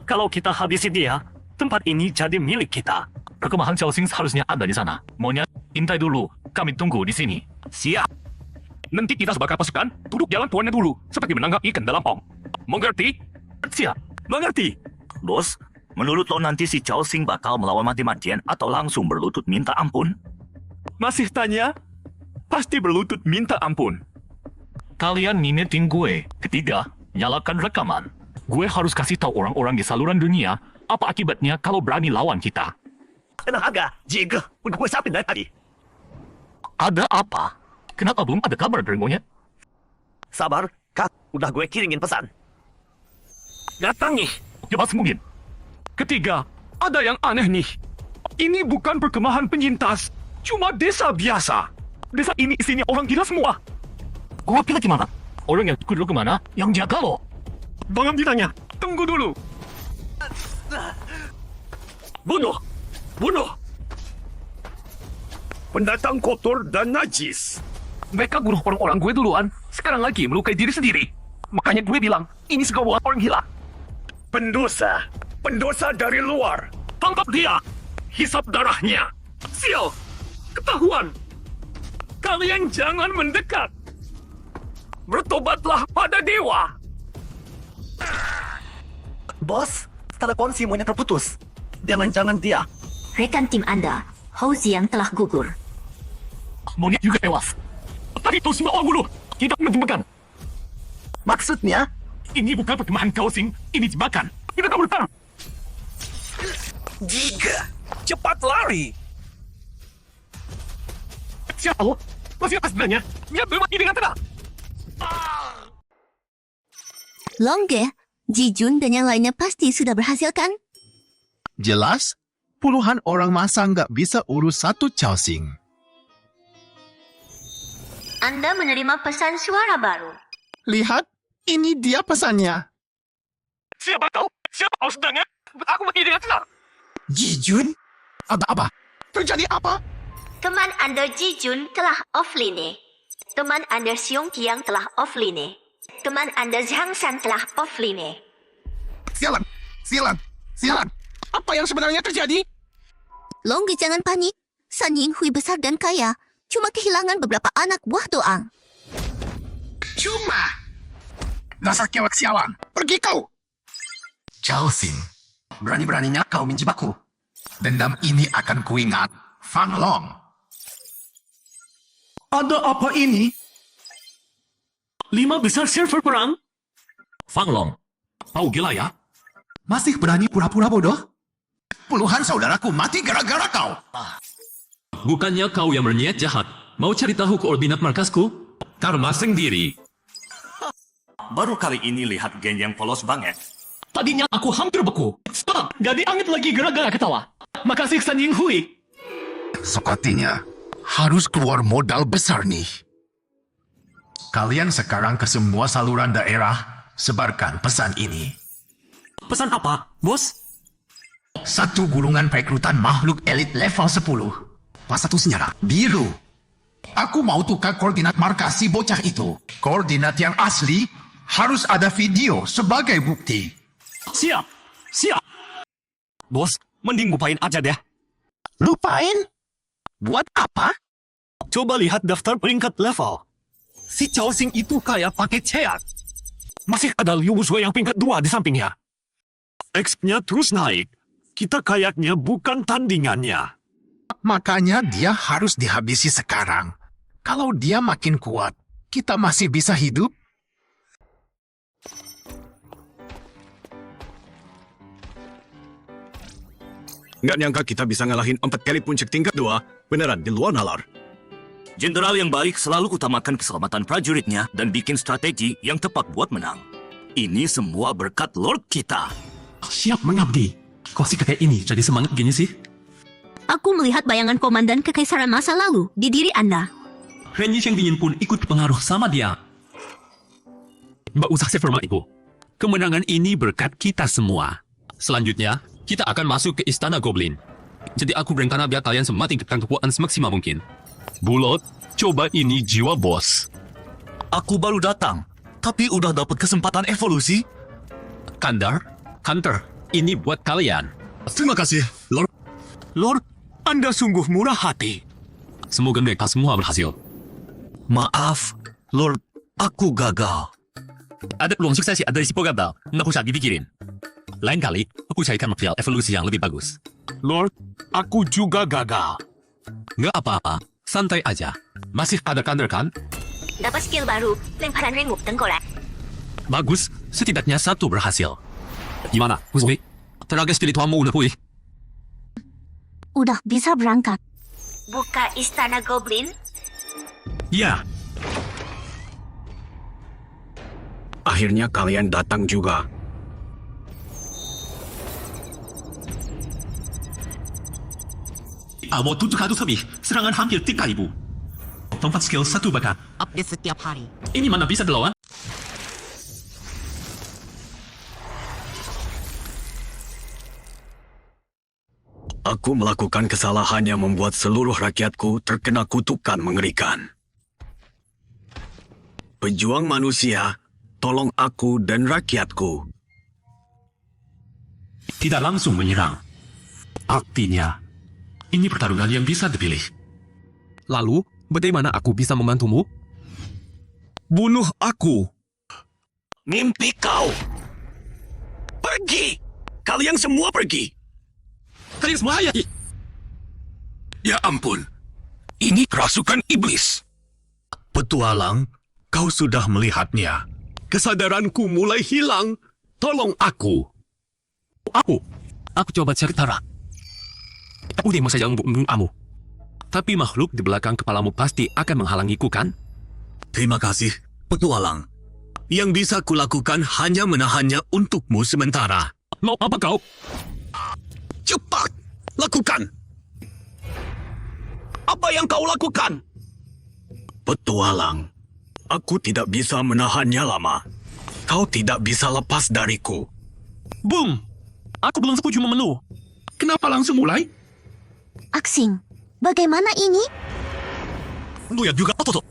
Kalau kita habisi dia, tempat ini jadi milik kita. Perkemahan Chao Xing seharusnya ada di sana. Maunya, intai dulu. Kami tunggu di sini. Siap. Nanti kita sebagai pasukan, duduk jalan tuannya dulu, seperti menangkap ikan dalam pong. Mengerti? Siap. Mengerti. Bos, menurut lo nanti si Chao Xing bakal melawan mati-matian atau langsung berlutut minta ampun? Masih tanya? Pasti berlutut minta ampun. Kalian ninetin gue. Ketiga, nyalakan rekaman. Gue harus kasih tahu orang-orang di saluran dunia apa akibatnya kalau berani lawan kita. Tenaga, Jig, udah gue siapin dari tadi. Ada apa? Kenapa belum ada kabar dari monyet? Sabar, Kak, udah gue kirimin pesan. Datangi. Cepat mungkin. Ketiga, ada yang aneh nih. Ini bukan perkemahan penyintas. Cuma desa biasa. Desa ini isinya orang gila semua. Gua pilih gimana? Orang yang ikut lo kemana? Yang jaga lo. Jangan ditanya. Tunggu dulu. Bunuh! Bunuh! Pendatang kotor dan najis. Mereka bunuh orang-orang gue duluan. Sekarang lagi melukai diri sendiri. Makanya gue bilang, ini sebuah orang gila. Pendosa! pendosa dari luar. Tangkap dia. Hisap darahnya. Sial. Ketahuan. Kalian jangan mendekat. Bertobatlah pada dewa. Bos, telepon semuanya terputus. Jangan-jangan dia. Rekan tim Anda, Hou Ziang telah gugur. Monyet juga tewas. Tadi itu semua orang bunuh. Kita menjebakan. Maksudnya? Ini bukan perkemahan Kaosing. Ini jebakan. Kita tak bertahan. Jika. Cepat lari. Siapa lo? Masih apa sebenarnya? Dia bermati dengan tenang. Longge, Jijun dan yang lainnya pasti sudah berhasil kan? Jelas, puluhan orang masa nggak bisa urus satu Chao Xing. Anda menerima pesan suara baru. Lihat, ini dia pesannya. Siapa tahu? Siapa tahu sebenarnya? Aku mati dengan tenang. Jijun? Ada apa? Terjadi apa? Teman Anda Jijun telah offline. Teman Anda Xiong Qiang telah offline. Teman Anda Zhang San telah offline. Sialan, sialan, sialan. Apa yang sebenarnya terjadi? Longge jangan panik. San Yinghui besar dan kaya. Cuma kehilangan beberapa anak buah doang. Cuma. Dasar kewek sialan. Pergi kau. Chao Xing, berani-beraninya kau menjebakku. Dendam ini akan kuingat. Fang Long. Ada apa ini? 5 besar server perang? Fang Long, kau gila ya? Masih berani pura-pura bodoh? Puluhan saudaraku mati gara-gara kau. Bukannya kau yang berniat jahat. Mau cari tahu koordinat markasku? Karma sendiri. Baru kali ini lihat geng yang polos banget. Tadinya aku hampir beku. Sekarang gak diangkat lagi gara-gara ketawa. Makasih San Yinghui. Sepertinya harus keluar modal besar nih. Kalian sekarang ke semua saluran daerah sebarkan pesan ini. Pesan apa, bos? Satu gulungan perekrutan makhluk elit level 10. Pas satu senjata biru. Aku mau tukar koordinat markas si bocah itu. Koordinat yang asli harus ada video sebagai bukti. Siap. Siap. Bos, mending lupain aja deh. Lupain? Buat apa? Coba lihat daftar peringkat level. Si Chao Xing itu kayak pakai ceat. Masih ada Liu Shui yang peringkat 2 di sampingnya. XP-nya terus naik. Kita kayaknya bukan tandingannya. Makanya dia harus dihabisi sekarang. Kalau dia makin kuat, kita masih bisa hidup. Nggak nyangka kita bisa ngalahin 4 kali puncak tingkat 2. Beneran di luar nalar. Jenderal yang baik selalu utamakan keselamatan prajuritnya dan bikin strategi yang tepat buat menang. Ini semua berkat Lord kita. Siap mengabdi. Kok si kakek ini jadi semangat gini sih? Aku melihat bayangan komandan kekaisaran masa lalu di diri Anda. Ren Yi Dingin pun ikut pengaruh sama dia. Mbak usah seferma itu. Kemenangan ini berkat kita semua. Selanjutnya, kita akan masuk ke Istana Goblin. Jadi aku berencana biar kalian semua tingkatkan kekuatan semaksimal mungkin. Bulot, coba ini jiwa bos. Aku baru datang, tapi udah dapat kesempatan evolusi. Kanter, ini buat kalian. Terima kasih, Lord. Lord, Anda sungguh murah hati. Semoga mereka semua berhasil. Maaf, Lord, aku gagal. Ada peluang sukses ada risiko gagal. Nggak usah dipikirin. Lain kali, aku carikan material evolusi yang lebih bagus. Lord, aku juga gagal. Nggak apa-apa, santai aja. Masih ada kantor kan? Dapat skill baru, lemparan renguk tengkorak. Bagus, setidaknya satu berhasil. Gimana, Huzui? Tenaga spiritualmu udah pulih? Udah bisa berangkat. Buka Istana Goblin. Ya, Akhirnya kalian datang juga. Amo 700 lebih, serangan hampir 3.000. Tempat skill 1 bakat. Update setiap hari. Ini mana bisa dilawan? Aku melakukan kesalahan yang membuat seluruh rakyatku terkena kutukan mengerikan. Pejuang manusia, tolong aku dan rakyatku. tidak langsung menyerang. Artinya, ini pertarungan yang bisa dipilih. Lalu, bagaimana aku bisa membantumu? Bunuh aku. Mimpi kau. Pergi. Kalian semua pergi. Kalian semua ya? Ya ampun, ini kerasukan iblis. Petualang, kau sudah melihatnya. Kesadaranku mulai hilang. Tolong aku. Aku coba cari Tara. Aku demo saja membunuh kamu. Tapi makhluk di belakang kepalamu pasti akan menghalangiku, kan? Terima kasih, petualang. Yang bisa kulakukan hanya menahannya untukmu sementara. Mau apa kau? Cepat, lakukan. Apa yang kau lakukan? Petualang, aku tidak bisa menahannya lama. Kau tidak bisa lepas dariku. Boom! Aku belum setuju memenuh. Kenapa langsung mulai? Aksing, bagaimana ini? Lihat juga Toto.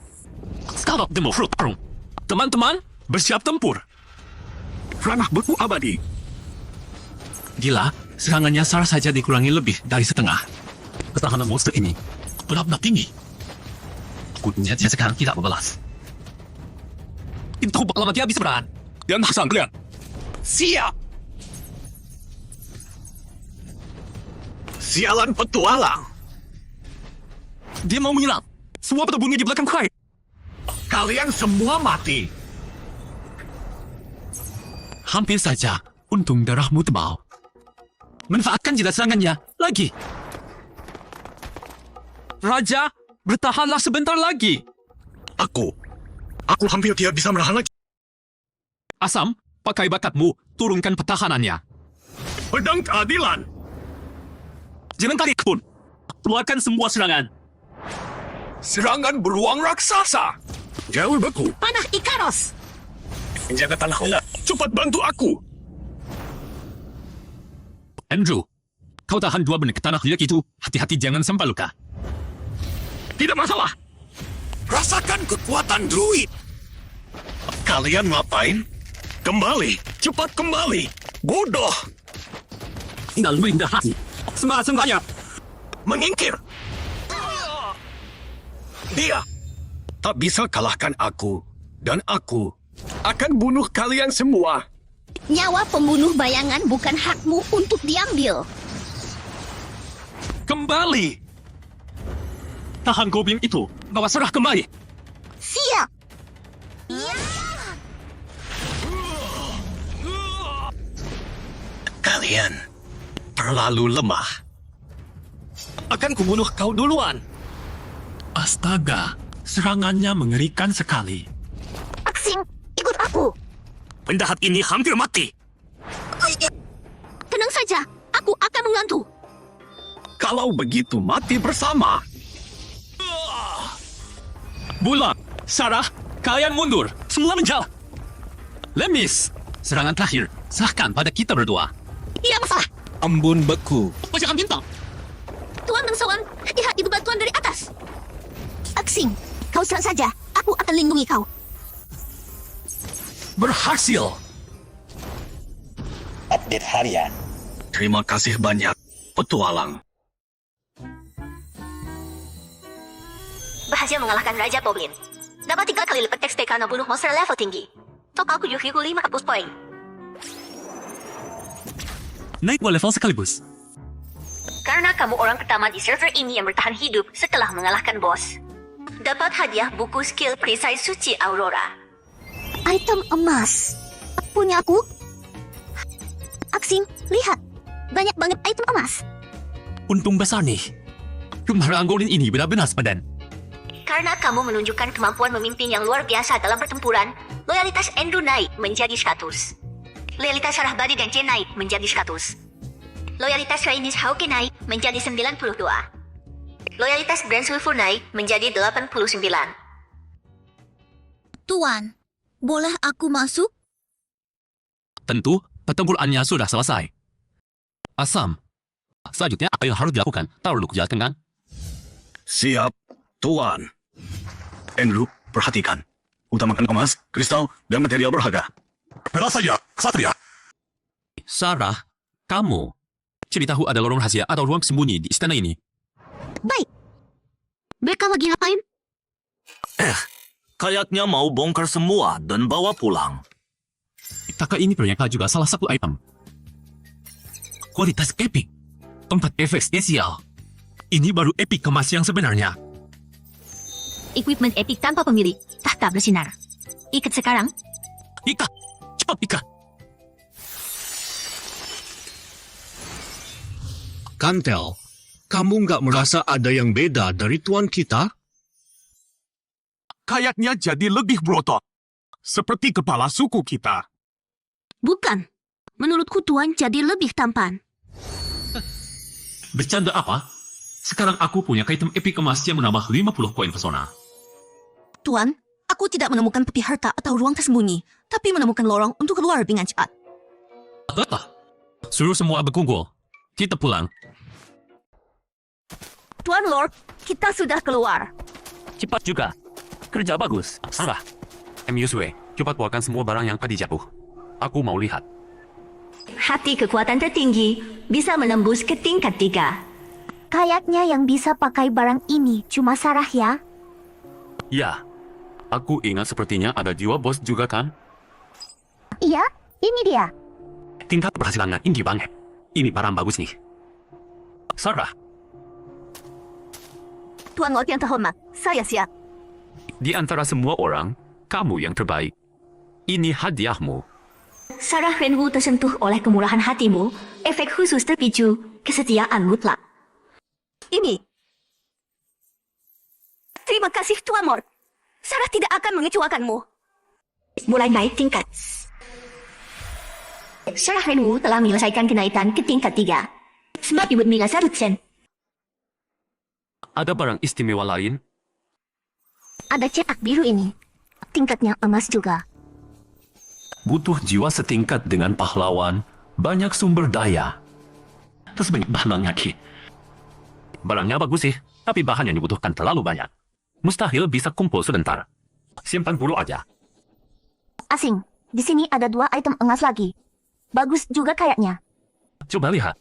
Sekarang demo fruit tarung. Teman-teman, bersiap tempur. Ranah beku abadi. Gila, serangannya Sarah saja dikurangi lebih dari setengah. Ketahanan monster ini benar-benar tinggi. Kudanya dia sekarang tidak membalas. Itu bakal mati habis beran. Dan Hasan kalian. Siap. Sialan petualang. Dia mau menyerang. Semua berbunyi di belakang kue. Kalian semua mati. Hampir saja. Untung darahmu tebal. Manfaatkan jeda serangannya. Lagi. Raja, bertahanlah sebentar lagi. Aku hampir tidak bisa menahan lagi. Asam, pakai bakatmu. Turunkan pertahanannya. Pedang keadilan. Jangan tarik pun. Keluarkan semua serangan. Serangan beruang raksasa. Jauh beku. Panah Ikaros. Penjaga tanah Allah, cepat bantu aku. Andrew, kau tahan 2 menit ke tanah liat itu. Hati-hati jangan sampai luka. Tidak masalah. Rasakan kekuatan druid. Kalian ngapain? Kembali, cepat kembali. Bodoh. Tinggal indah hati. Semangat-semangatnya. Menyingkir. Dia tak bisa kalahkan aku. Dan aku akan bunuh kalian semua. Nyawa pembunuh bayangan bukan hakmu untuk diambil. Kembali. Tahan goblin itu. Bawa serah kembali. Siap. Kalian terlalu lemah. Akan kubunuh kau duluan. Astaga, serangannya mengerikan sekali. Aksing, ikut aku. Penjahat ini hampir mati. Tenang saja, aku akan membantu. Kalau begitu mati bersama. Bulan, Sarah, kalian mundur. Semua menjauh. Lemis, serangan terakhir. Serahkan pada kita berdua. Iya masalah. Ambon beku. Jangan bintang. Tuan bangsawan, lihat itu bantuan dari atas. Aksing, kau serang saja. Aku akan lindungi kau. Berhasil. Update harian. Terima kasih banyak, petualang. Berhasil mengalahkan Raja Goblin. Dapat 3 kali lipat XP karena bunuh monster level tinggi. Total 7.500 poin. Naik 2 level sekaligus. Karena kamu orang pertama di server ini yang bertahan hidup setelah mengalahkan bos. Dapat hadiah buku skill perisai suci Aurora. Item emas. Punya aku. Aksing, lihat. Banyak banget item emas. Untung besar nih. Kemarahan Golden ini benar-benar sepadan. Karena kamu menunjukkan kemampuan memimpin yang luar biasa dalam pertempuran, loyalitas Andrew naik menjadi 100. Loyalitas Sarah Badi dan Jane naik menjadi 100. Loyalitas Rainis Hauke naik menjadi 92. Loyalitas Brand Sulfur naik menjadi 89. Tuan, boleh aku masuk? Tentu, pertempurannya sudah selesai. Asam, selanjutnya apa yang harus dilakukan? Taruh dulu kejahatan kan? Siap, Tuan. Andrew, perhatikan. Utamakan emas, kristal, dan material berharga. Berat saja, Satria. Sarah, Kamu, ceritahu ada lorong rahasia atau ruang sembunyi di istana ini. Baik. Mereka lagi ngapain? Kayaknya mau bongkar semua dan bawa pulang. Taka ini ternyata juga salah satu item. Kualitas epic. Tempat efek spesial. Ini baru epic kemas yang sebenarnya. Equipment epic tanpa pemilik, tahta bersinar. Ikat sekarang. Ikat! Cepat ikat! Kantel, kamu nggak merasa ada yang beda dari tuan kita? Kayaknya jadi lebih berotot. Seperti kepala suku kita. Bukan. Menurutku Tuan jadi lebih tampan. Bercanda apa? Sekarang aku punya item epic kemas yang menambah 50 poin pesona. Tuan, aku tidak menemukan peti harta atau ruang tersembunyi, tapi menemukan lorong untuk keluar dengan cepat. Apa? Suruh semua berkumpul. Kita pulang. Tuan Lord, kita sudah keluar. Cepat juga. Kerja bagus. Sarah. Yusue, cepat bawakan semua barang yang tadi jatuh. Aku mau lihat. Hati kekuatan tertinggi bisa menembus ke tingkat 3. Kayaknya yang bisa pakai barang ini cuma Sarah ya. Ya. Aku ingat sepertinya ada jiwa bos juga kan? Iya, ini dia. Tingkat keberhasilannya tinggi banget. Ini barang bagus nih. Sarah, Tuan Lord yang terhormat, saya siap. di antara semua orang, kamu yang terbaik. Ini hadiahmu. Sarah Renwu tersentuh oleh kemurahan hatimu, efek khusus terpicu, kesetiaan mutlak. Ini. Terima kasih Tuan Lord. Sarah tidak akan mengecewakanmu. Mulai naik tingkat. Sarah Renwu telah menyelesaikan kenaikan ke tingkat 3. Smart Ibut Mila Sarutsen. Ada barang istimewa lain? Ada cetak biru ini. Tingkatnya emas juga. Butuh jiwa setingkat dengan pahlawan, banyak sumber daya. Terus banyak bahan lagi. Barangnya bagus sih, tapi bahan yang dibutuhkan terlalu banyak. Mustahil bisa kumpul sebentar. Simpan dulu aja. Asing, di sini ada 2 item emas lagi. Bagus juga kayaknya. Coba lihat.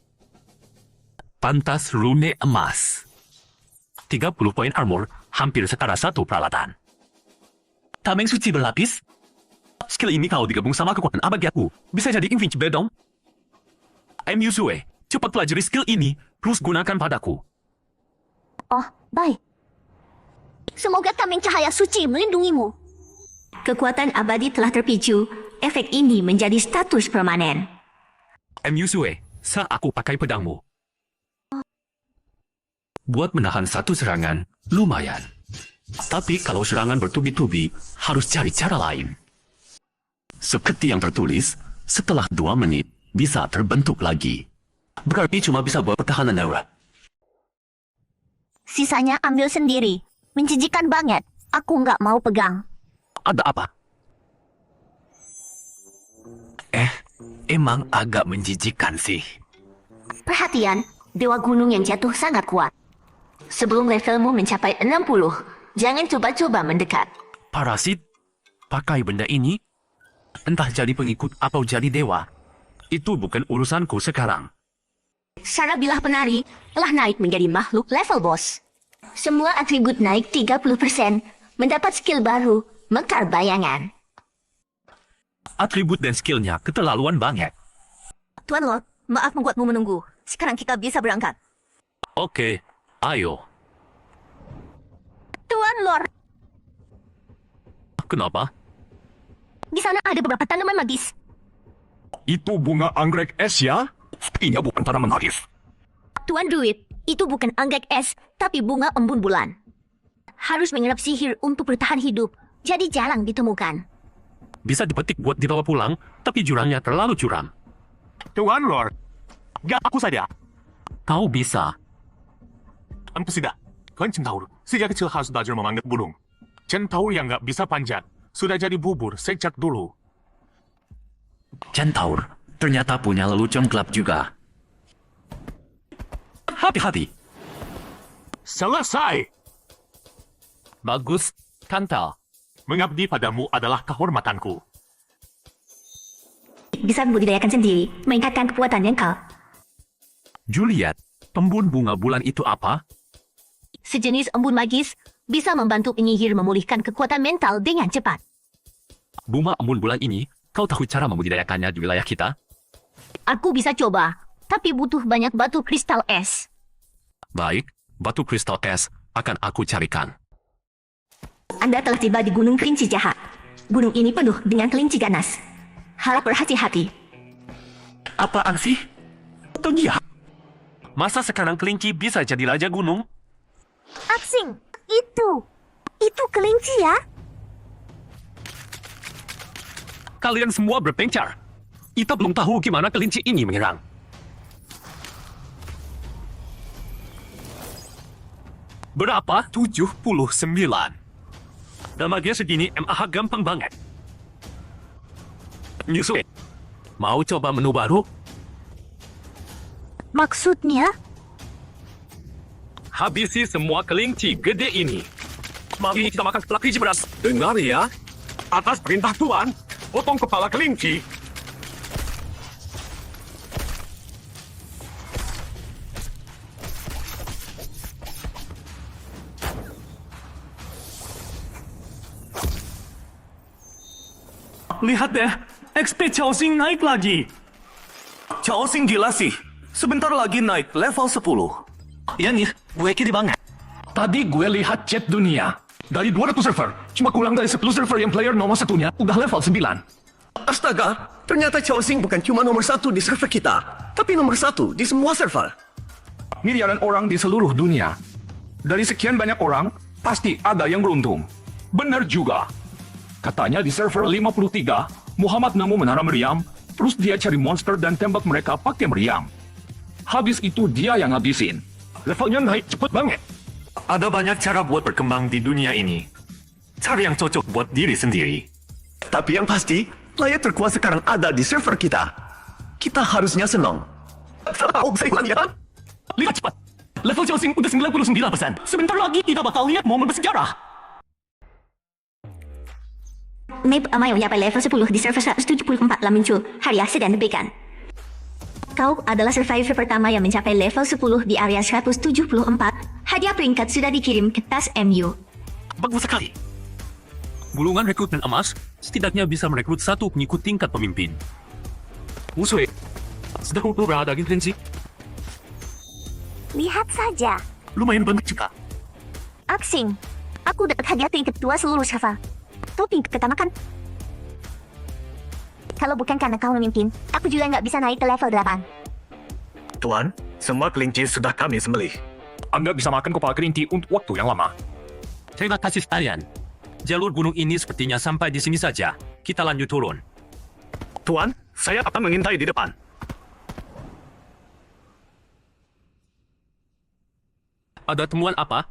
Pantas rune emas. 30 poin armor, hampir setara satu peralatan. Tameng suci berlapis? Skill ini kalau digabung sama kekuatan abadi aku, bisa jadi invincible dong? Yusue, cepat pelajari skill ini, terus gunakan padaku. Oh, baik. Semoga tameng cahaya suci melindungimu. Kekuatan abadi telah terpicu, efek ini menjadi status permanen. Yusue, saat aku pakai pedangmu. Buat menahan satu serangan, lumayan. Tapi kalau serangan bertubi-tubi, harus cari cara lain. Seperti yang tertulis, setelah 2 menit, bisa terbentuk lagi. Berarti cuma bisa buat pertahanan darurat. Sisanya ambil sendiri. Menjijikan banget. Aku nggak mau pegang. Ada apa? Emang agak menjijikan sih. Perhatian, Dewa Gunung yang jatuh sangat kuat. Sebelum levelmu mencapai 60, jangan coba-coba mendekat. Parasit, pakai benda ini, entah jadi pengikut atau jadi dewa, itu bukan urusanku sekarang. Sarah Bilah Penari telah naik menjadi makhluk level boss. Semua atribut naik 30%, mendapat skill baru, Mekar Bayangan. Atribut dan skillnya keterlaluan banget. Tuan Lord, maaf membuatmu menunggu. Sekarang kita bisa berangkat. Oke, ayo. Tuan Lord, Kenapa? di sana ada beberapa tanaman magis. Itu bunga anggrek es ya? Sepertinya bukan tanaman magis. Tuan Druid, itu bukan anggrek es, tapi bunga embun bulan. Harus menyerap sihir untuk bertahan hidup, jadi jarang ditemukan. Bisa dipetik buat dibawa pulang, tapi jurangnya terlalu curam. Tuan Lord, gak aku saja. Kau bisa. Tidak. Tuan Centaur, sejak kecil harus belajar memanjat burung. Centaur yang gak bisa panjat, sudah jadi bubur sejak dulu. Centaur ternyata punya lelucon gelap juga. Hati-hati. Selesai! Bagus, Kantal. Mengabdi padamu adalah kehormatanku. Bisa membudidayakan sendiri, meningkatkan kekuatan yang kau. Juliet, embun bunga bulan itu apa? Sejenis embun magis bisa membantu penyihir memulihkan kekuatan mental dengan cepat. Bunga embun bulan ini, kau tahu cara membudidayakannya di wilayah kita? Aku bisa coba, tapi butuh banyak batu kristal es. Baik, batu kristal es akan aku carikan. Anda telah tiba di Gunung Kelinci Jahat. Gunung ini penuh dengan kelinci ganas. Harap berhati-hati. Apaan sih? Itu dia. Masa sekarang kelinci bisa jadi raja gunung? Aksing, itu kelinci ya? Kalian semua berpencar. Kita belum tahu gimana kelinci ini menyerang. Berapa? 79. Damagnya segini MAH gampang banget. Nyusul. Mau coba menu baru? Maksudnya? Habisi semua kelinci gede ini. Mari kita makan kepala kelinci beras. Dengar ya, atas perintah Tuan, potong kepala kelinci. Lihat deh, XP Chao Xing naik lagi. Chao Xing gila sih. Sebentar lagi naik level 10. Ya nih, gue kiri banget. Tadi gue lihat chat dunia. Dari 200 server, cuma kurang dari 10 server yang player nomor satunya udah level 9. Astaga, ternyata Chao Xing bukan cuma nomor 1 di server kita, tapi nomor 1 di semua server. Miliaran orang di seluruh dunia. Dari sekian banyak orang, pasti ada yang beruntung. Benar juga. Katanya di server 53, Muhammad Namu menara meriam, terus dia cari monster dan tembak mereka pakai meriam. Habis itu dia yang ngabisin. Levelnya naik cepet banget. Ada banyak cara buat berkembang di dunia ini. Cara yang cocok buat diri sendiri. Tapi yang pasti, player terkuat sekarang ada di server kita. Kita harusnya senang. Tahu saya kalian? Lihat cepat. Level Chao Xing udah 99%. Sebentar lagi kita bakal lihat momen bersejarah. Map Amai mencapai level 10 di server 174 telah muncul. Hariah sedang diberikan. Kau adalah survivor pertama yang mencapai level 10 di area 174. Hadiah peringkat sudah dikirim ke tas MU. Bagus sekali. Gulungan rekrutmen emas setidaknya bisa merekrut satu pengikut tingkat pemimpin. Muswe, sedang berada di kelinci. Lihat saja. Lumayan banyak juga. Aksing, aku dapat hadiah peringkat 2 seluruh server. Topping ketamakan. Kalau bukan karena kau memimpin, aku juga nggak bisa naik ke level 8. Tuan, semua kelinci sudah kami sembelih. Anda bisa makan kepala kelinci untuk waktu yang lama. Terima kasih sekalian. Jalur gunung ini sepertinya sampai di sini saja. Kita lanjut turun. Tuan, saya akan mengintai di depan. Ada temuan apa?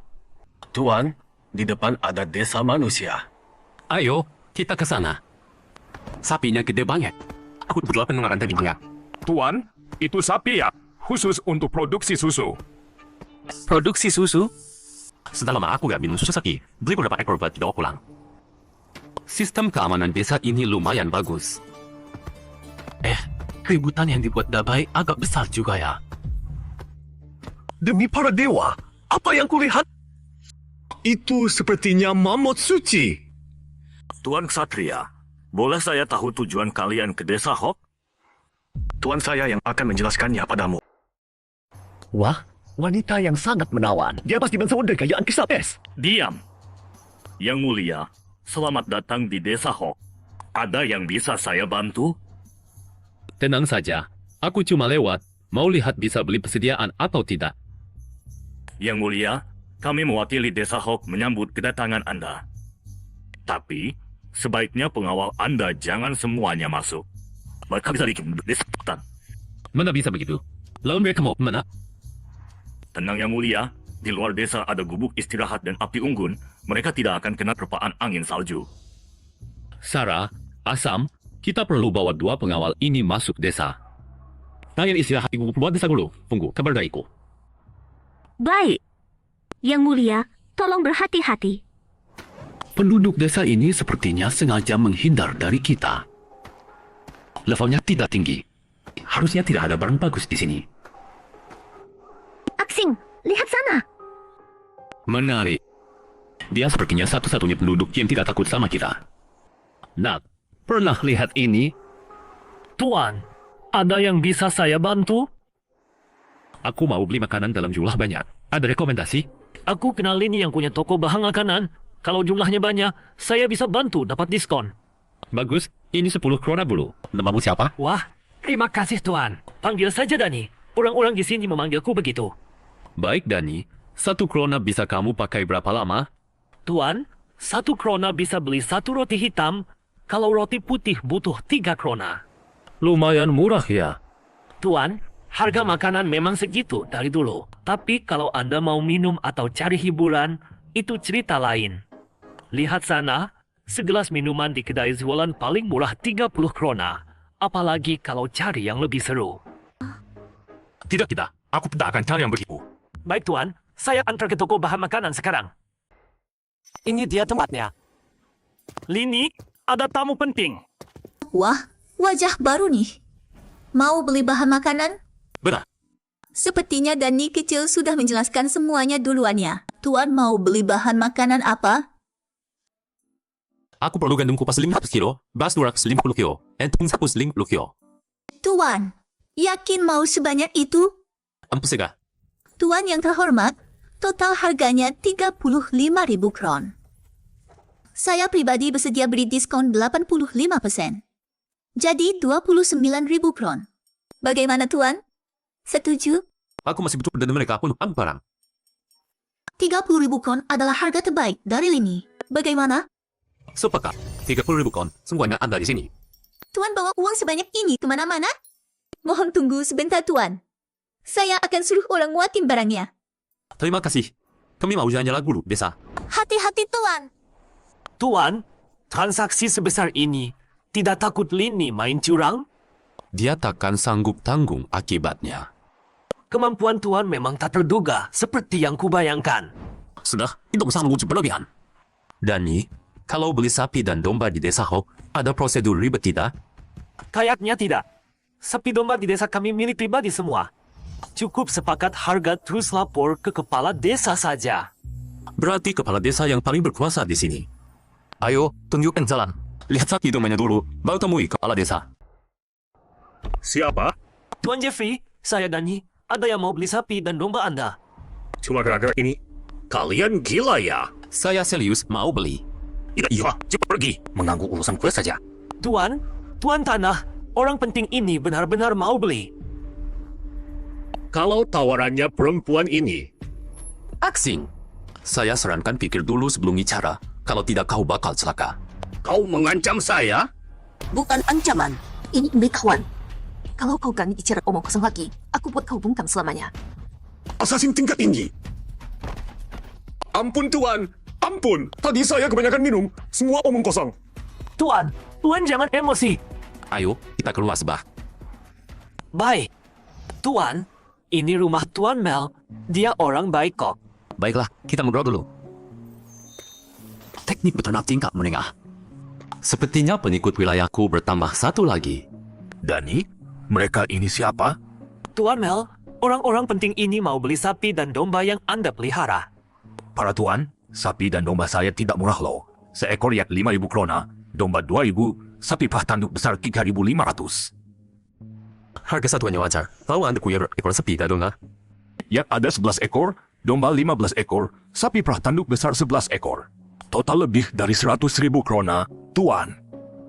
Tuan, di depan ada desa manusia. Ayo, kita ke sana. Sapinya gede banget. Aku berdua pendengaran tadi banyak. Tuan, itu sapi ya, khusus untuk produksi susu. Produksi susu? Sudah lama aku gak minum susu sapi. Beli beberapa ekor buat dibawa pulang. Sistem keamanan desa ini lumayan bagus. Keributan yang dibuat Dabai agak besar juga ya. Demi para dewa, apa yang kulihat? Itu sepertinya mamut suci. Tuan Ksatria, boleh saya tahu tujuan kalian ke desa Hok? Tuan saya yang akan menjelaskannya padamu. Wah, wanita yang sangat menawan. Dia pasti bangsawan dari kerajaan Kristal Es. Diam. Yang mulia, selamat datang di desa Hok. Ada yang bisa saya bantu? Tenang saja. Aku cuma lewat. Mau lihat bisa beli persediaan atau tidak. Yang mulia, kami mewakili desa Hok menyambut kedatangan Anda. Tapi, sebaiknya pengawal Anda jangan semuanya masuk. Mereka bisa bikin disputan. Mana bisa begitu? Lalu mereka mau mana? Tenang yang mulia, di luar desa ada gubuk istirahat dan api unggun. Mereka tidak akan kena terpaan angin salju. Sarah, Asam, kita perlu bawa 2 pengawal ini masuk desa. Kalian istirahat di gubuk luar desa dulu. Tunggu kabar dariku. Baik. Yang mulia, tolong berhati-hati. Penduduk desa ini sepertinya sengaja menghindar dari kita. Levelnya tidak tinggi. Harusnya tidak ada barang bagus di sini. Aksing, lihat sana. Menarik. Dia sepertinya satu-satunya penduduk yang tidak takut sama kita. Nak, pernah lihat ini? Tuan, ada yang bisa saya bantu? Aku mau beli makanan dalam jumlah banyak. Ada rekomendasi? Aku kenal ini yang punya toko bahan makanan. Kalau jumlahnya banyak, saya bisa bantu dapat diskon. Bagus, ini 10 krona dulu. Namamu siapa? Wah, terima kasih Tuan. Panggil saja Dani. Orang-orang di sini memanggilku begitu. Baik Dani, 1 krona bisa kamu pakai berapa lama? Tuan, 1 krona bisa beli 1 roti hitam. Kalau roti putih butuh 3 krona. Lumayan murah ya. Tuan, harga makanan memang segitu dari dulu. Tapi kalau Anda mau minum atau cari hiburan, itu cerita lain. Lihat sana, segelas minuman di kedai jualan paling murah 30 krona. Apalagi kalau cari yang lebih seru. Tidak, aku tidak akan cari yang begitu. Baik Tuan, saya antar ke toko bahan makanan sekarang. Ini dia tempatnya. Lini, ada tamu penting. Wah, wajah baru nih. Mau beli bahan makanan? Benar. Sepertinya Dani kecil sudah menjelaskan semuanya duluannya. Tuan mau beli bahan makanan apa? Aku perlu gandum kupas 500 kilo, bas 250 kilo, dan tepung 150 kilo. Tuan, yakin mau sebanyak itu? Ampun sega. Tuan yang terhormat, total harganya 35.000 kron. Saya pribadi bersedia beri diskon 85%. Jadi 29.000 kron. Bagaimana Tuan? Setuju? Aku masih butuh dan mereka pun barang. 30.000 kron adalah harga terbaik dari Lini. Bagaimana? Sepakat, 30.000 kon, semuanya Anda di sini. Tuan bawa uang sebanyak ini kemana-mana? Mohon tunggu sebentar Tuan. Saya akan suruh orang muatin barangnya. Terima kasih. Kami mau jalan-jalan dulu, desa. Hati-hati Tuan. Tuan, transaksi sebesar ini tidak takut Lini main curang? Dia takkan sanggup tanggung akibatnya. Kemampuan Tuan memang tak terduga seperti yang kubayangkan. Sudah, itu sangat berlebihan. Dani, kalau beli sapi dan domba di desa Hok, ada prosedur ribet tidak? Kayaknya tidak. Sapi domba di desa kami milik pribadi semua. Cukup sepakat harga terus lapor ke kepala desa saja. Berarti kepala desa yang paling berkuasa di sini. Ayo, tunjukkan jalan. Lihat sapi dombanya dulu, baru temui kepala desa. Siapa? Tuan Jeffrey, saya Dani. Ada yang mau beli sapi dan domba Anda? Cuma gara-gara ini. Kalian gila ya? Saya serius mau beli. Iya, cepat pergi. Mengganggu urusan gue saja. Tuan Tanah, orang penting ini benar-benar mau beli. Kalau tawarannya perempuan ini, Aksing. Saya sarankan pikir dulu sebelum bicara. Kalau tidak kau bakal celaka. kau mengancam saya? Bukan ancaman. Ini kawan. Kalau kau ganti bicara omong kosong lagi, aku buat kau bungkam selamanya. Assassin tingkat tinggi. Ampun Tuan, ampun. Tadi saya kebanyakan minum. Semua omong kosong. Tuan jangan emosi. Ayo, kita keluar sebah. Baik. Tuan, ini rumah Tuan Mel. Dia orang baik kok. Baiklah, kita ngobrol dulu. Teknik beternak tingkat menengah. Sepertinya pengikut wilayahku bertambah satu lagi. Dani, mereka ini siapa? Tuan Mel, orang-orang penting ini mau beli sapi dan domba yang Anda pelihara. Para tuan, sapi dan domba saya tidak murah loh. Seekor yak 5.000 krona, domba 2.000, sapi pah tanduk besar 3.500. Harga satuannya wajar. Tahu Anda punya ekor sapi dan domba? Yak ada 11 ekor, domba 15 ekor, sapi pah tanduk besar 11 ekor. Total lebih dari 100.000 krona, tuan.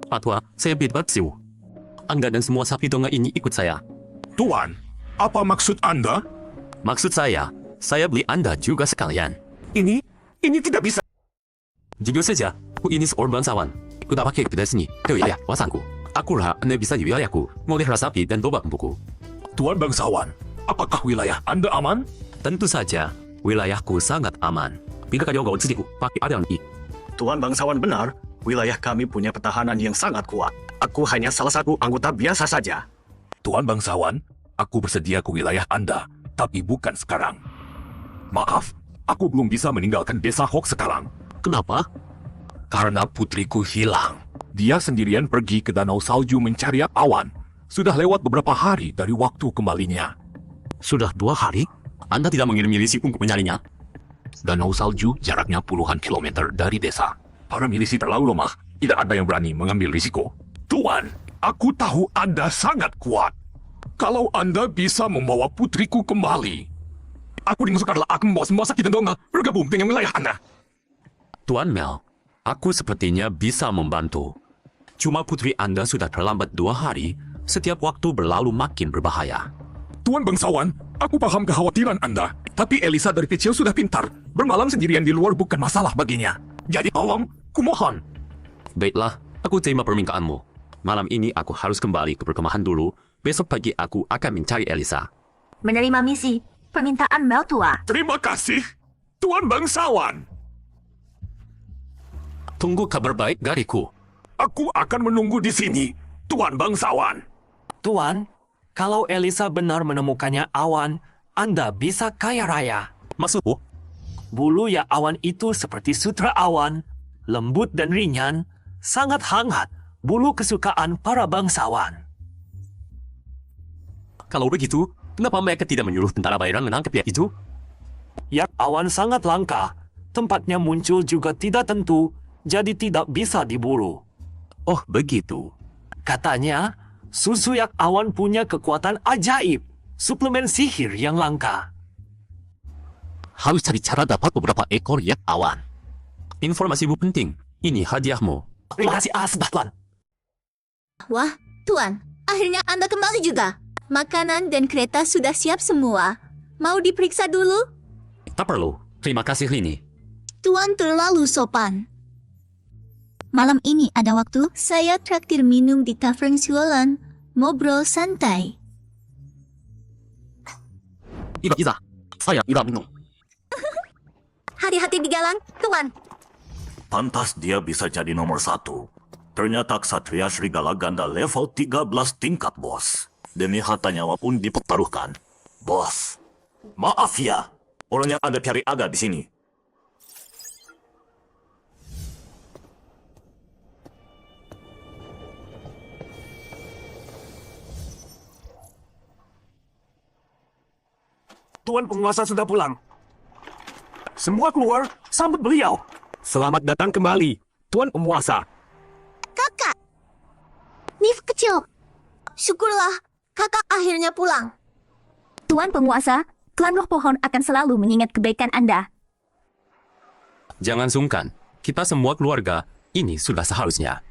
Patua, saya bebas siu. Anda dan semua sapi domba ini ikut saya. Tuan, apa maksud Anda? Maksud saya beli Anda juga sekalian. Ini tidak bisa. Jujur saja, aku ini seorang bangsawan. Aku tak pakai kepada sini, ke wilayah wasanku. Aku rasa Anda bisa di wilayahku, melihara sapi dan domba untukku. Tuan bangsawan, apakah wilayah Anda aman? Tentu saja, wilayahku sangat aman. Bila kau jaga diriku, pakai ada yang Tuan bangsawan benar, wilayah kami punya pertahanan yang sangat kuat. Aku hanya salah satu anggota biasa saja. Tuan bangsawan, aku bersedia ke wilayah Anda, tapi bukan sekarang. Maaf, aku belum bisa meninggalkan desa Hok sekarang. Kenapa? Karena putriku hilang. Dia sendirian pergi ke danau salju mencari awan. Sudah lewat beberapa hari dari waktu kembalinya. Sudah 2 hari? Anda tidak mengirim milisi untuk mencarinya? Danau salju jaraknya puluhan kilometer dari desa. Para milisi terlalu lemah. Tidak ada yang berani mengambil risiko. Tuan, aku tahu Anda sangat kuat. Kalau Anda bisa membawa putriku kembali, aku dimaksud adalah akan membawa semua sakit dan donga bergabung dengan wilayah Anda. Tuan Mel, aku sepertinya bisa membantu. Cuma putri Anda sudah terlambat 2 hari, setiap waktu berlalu makin berbahaya. Tuan bangsawan, aku paham kekhawatiran Anda. Tapi Elisa dari kecil sudah pintar. Bermalam sendirian di luar bukan masalah baginya. Jadi tolong, kumohon. Baiklah, aku terima permintaanmu. Malam ini aku harus kembali ke perkemahan dulu. Besok pagi aku akan mencari Elisa. Menerima misi. Permintaan Mel tua. Terima kasih, Tuan bangsawan. Tunggu kabar baik dariku. Aku akan menunggu di sini, Tuan bangsawan. Tuan, kalau Elisa benar menemukannya awan, Anda bisa kaya raya. Maksudmu? Bulu ya awan itu seperti sutra awan, lembut dan ringan, sangat hangat, bulu kesukaan para bangsawan. Kalau begitu, kenapa mereka tidak menyuruh tentara bayaran menangkap dia itu? Yak awan sangat langka, tempatnya muncul juga tidak tentu, jadi tidak bisa diburu. Oh, begitu. Katanya, susu yak awan punya kekuatan ajaib, suplemen sihir yang langka. Harus cari cara dapat beberapa ekor yak awan. Informasimu penting. Ini hadiahmu. Terima kasih, Asbatlan. Wah, Tuan, akhirnya Anda kembali juga. Makanan dan kereta sudah siap semua. Mau diperiksa dulu? Tak perlu. Terima kasih, Lini. Tuan terlalu sopan. Malam ini ada waktu, saya traktir minum di tavern Siwalan. Ngobrol santai. Iza, saya tidak minum. Hati-hati di jalan, Tuan. Pantas dia bisa jadi nomor 1. Ternyata Ksatria Serigala Ganda level 13 tingkat, bos. Demi harta nyawa pun dipertaruhkan. Bos, maaf ya. Orang yang Anda cari ada di sini. Tuan penguasa sudah pulang. Semua keluar, sambut beliau. Selamat datang kembali, Tuan penguasa. Kakak. Nif kecil. Syukurlah, kakak akhirnya pulang. Tuan penguasa, klan roh pohon akan selalu mengingat kebaikan Anda. Jangan sungkan. Kita semua keluarga, ini sudah seharusnya.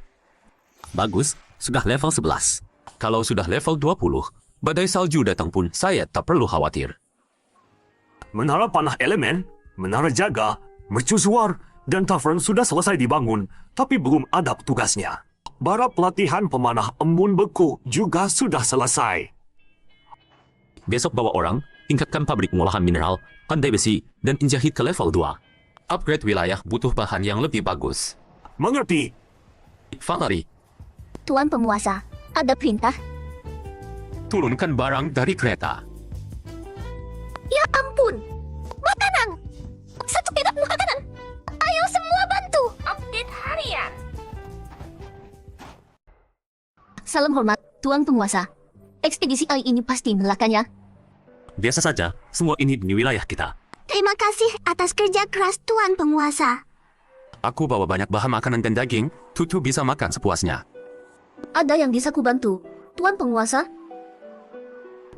Bagus, sudah level 11. Kalau sudah level 20, badai salju datang pun saya tak perlu khawatir. Menara panah elemen, menara jaga, mercusuar, dan tavern sudah selesai dibangun, tapi belum ada petugasnya. Bara pelatihan pemanah embun beku juga sudah selesai. Besok bawa orang, tingkatkan pabrik pengolahan mineral, pandai besi, dan penjahit ke level 2. Upgrade wilayah butuh bahan yang lebih bagus. Mengerti? Valerie, Tuan penguasa, ada perintah? turunkan barang dari kereta. Ya ampun! Makanan! Satu perak makanan! Ayo semua bantu! Update harian! Salam hormat, Tuan penguasa. Ekspedisi kali ini pasti melakanya. Biasa saja, semua ini di wilayah kita. Terima kasih atas kerja keras Tuan penguasa. Aku bawa banyak bahan makanan dan daging, Tutu bisa makan sepuasnya. Ada yang bisa kubantu, Tuan penguasa?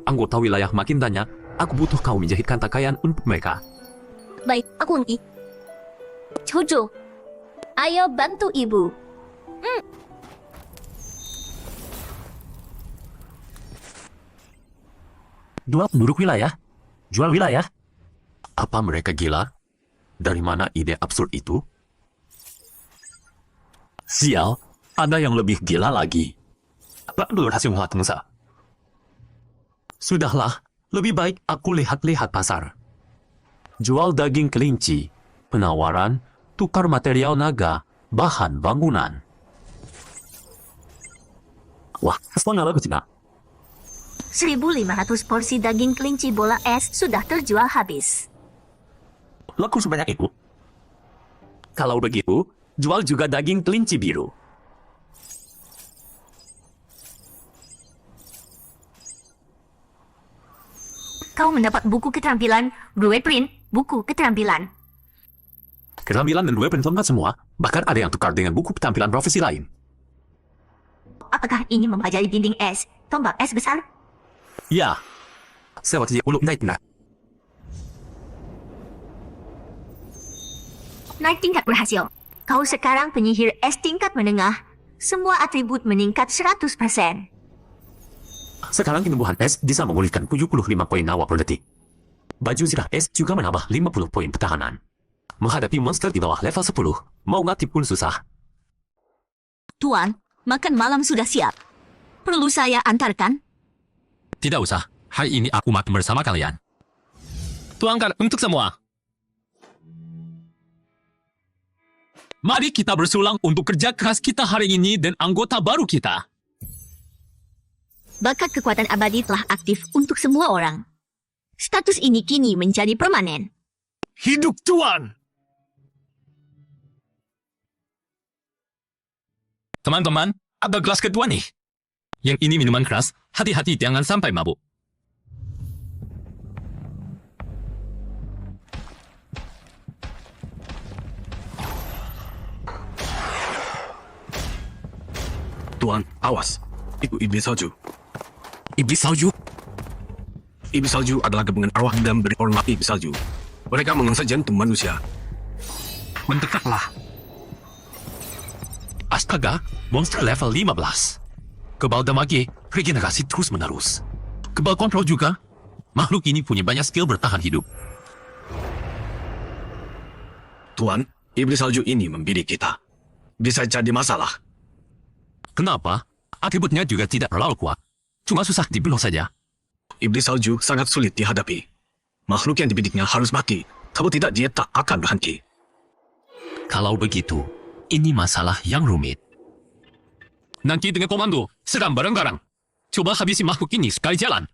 Anggota wilayah makin banyak, aku butuh kau menjahitkan pakaian untuk mereka. Baik, aku ngerti. Jojo, ayo bantu ibu. Jual penduduk wilayah? Jual wilayah? Apa mereka gila? Dari mana ide absurd itu? Sial, ada yang lebih gila lagi. Baru hasil tengsa. Sudahlah, lebih baik aku lihat-lihat pasar. Jual daging kelinci, penawaran, tukar material naga, bahan bangunan. Wah, setengah lagu tidak. 1.500 porsi daging kelinci bola es sudah terjual habis. Laku sebanyak itu? Kalau begitu, jual juga daging kelinci biru. kau mendapat buku keterampilan blueprint, buku keterampilan. Keterampilan dan weapon lengkap semua, bahkan ada yang tukar dengan buku keterampilan profesi lain. Apakah ini mempelajari dinding es, tombak es besar? Ya, saya waktu belum naik nak. Naik tingkat berhasil. Kau sekarang penyihir es tingkat menengah. Semua atribut meningkat 100%. Sekarang penyembuhan es bisa memulihkan 75 poin nawa per detik. Baju zirah es juga menambah 50 poin pertahanan. Menghadapi monster di bawah level 10, mau mati pun susah. Tuan, makan malam sudah siap. Perlu saya antarkan? Tidak usah, hari ini aku makan bersama kalian. Tuangkan untuk semua. Mari kita bersulang untuk kerja keras kita hari ini dan anggota baru kita. Bakat kekuatan abadi telah aktif untuk semua orang. Status ini kini menjadi permanen. Hidup Tuan! Teman-teman, ada gelas kedua nih. Yang ini minuman keras, hati-hati jangan sampai mabuk. Tuan, awas. Itu iblis salju. Iblis salju? Iblis salju adalah gabungan arwah dan berhormati iblis salju. Mereka mengangsa jantung manusia. Mendekatlah. Astaga, monster level 15. Kebal damage, regenerasi terus-menerus. Kebal kontrol juga. Makhluk ini punya banyak skill bertahan hidup. Tuan, iblis salju ini membidik kita. Bisa jadi masalah. Kenapa? Atributnya juga tidak terlalu kuat. Cuma susah dibunuh saja. Iblis salju sangat sulit dihadapi. Makhluk yang dibidiknya harus mati. Kalau tidak, dia tak akan berhenti. Kalau begitu, ini masalah yang rumit. Nanti dengan komando, serang bareng-bareng. Coba habisi makhluk ini sekali jalan.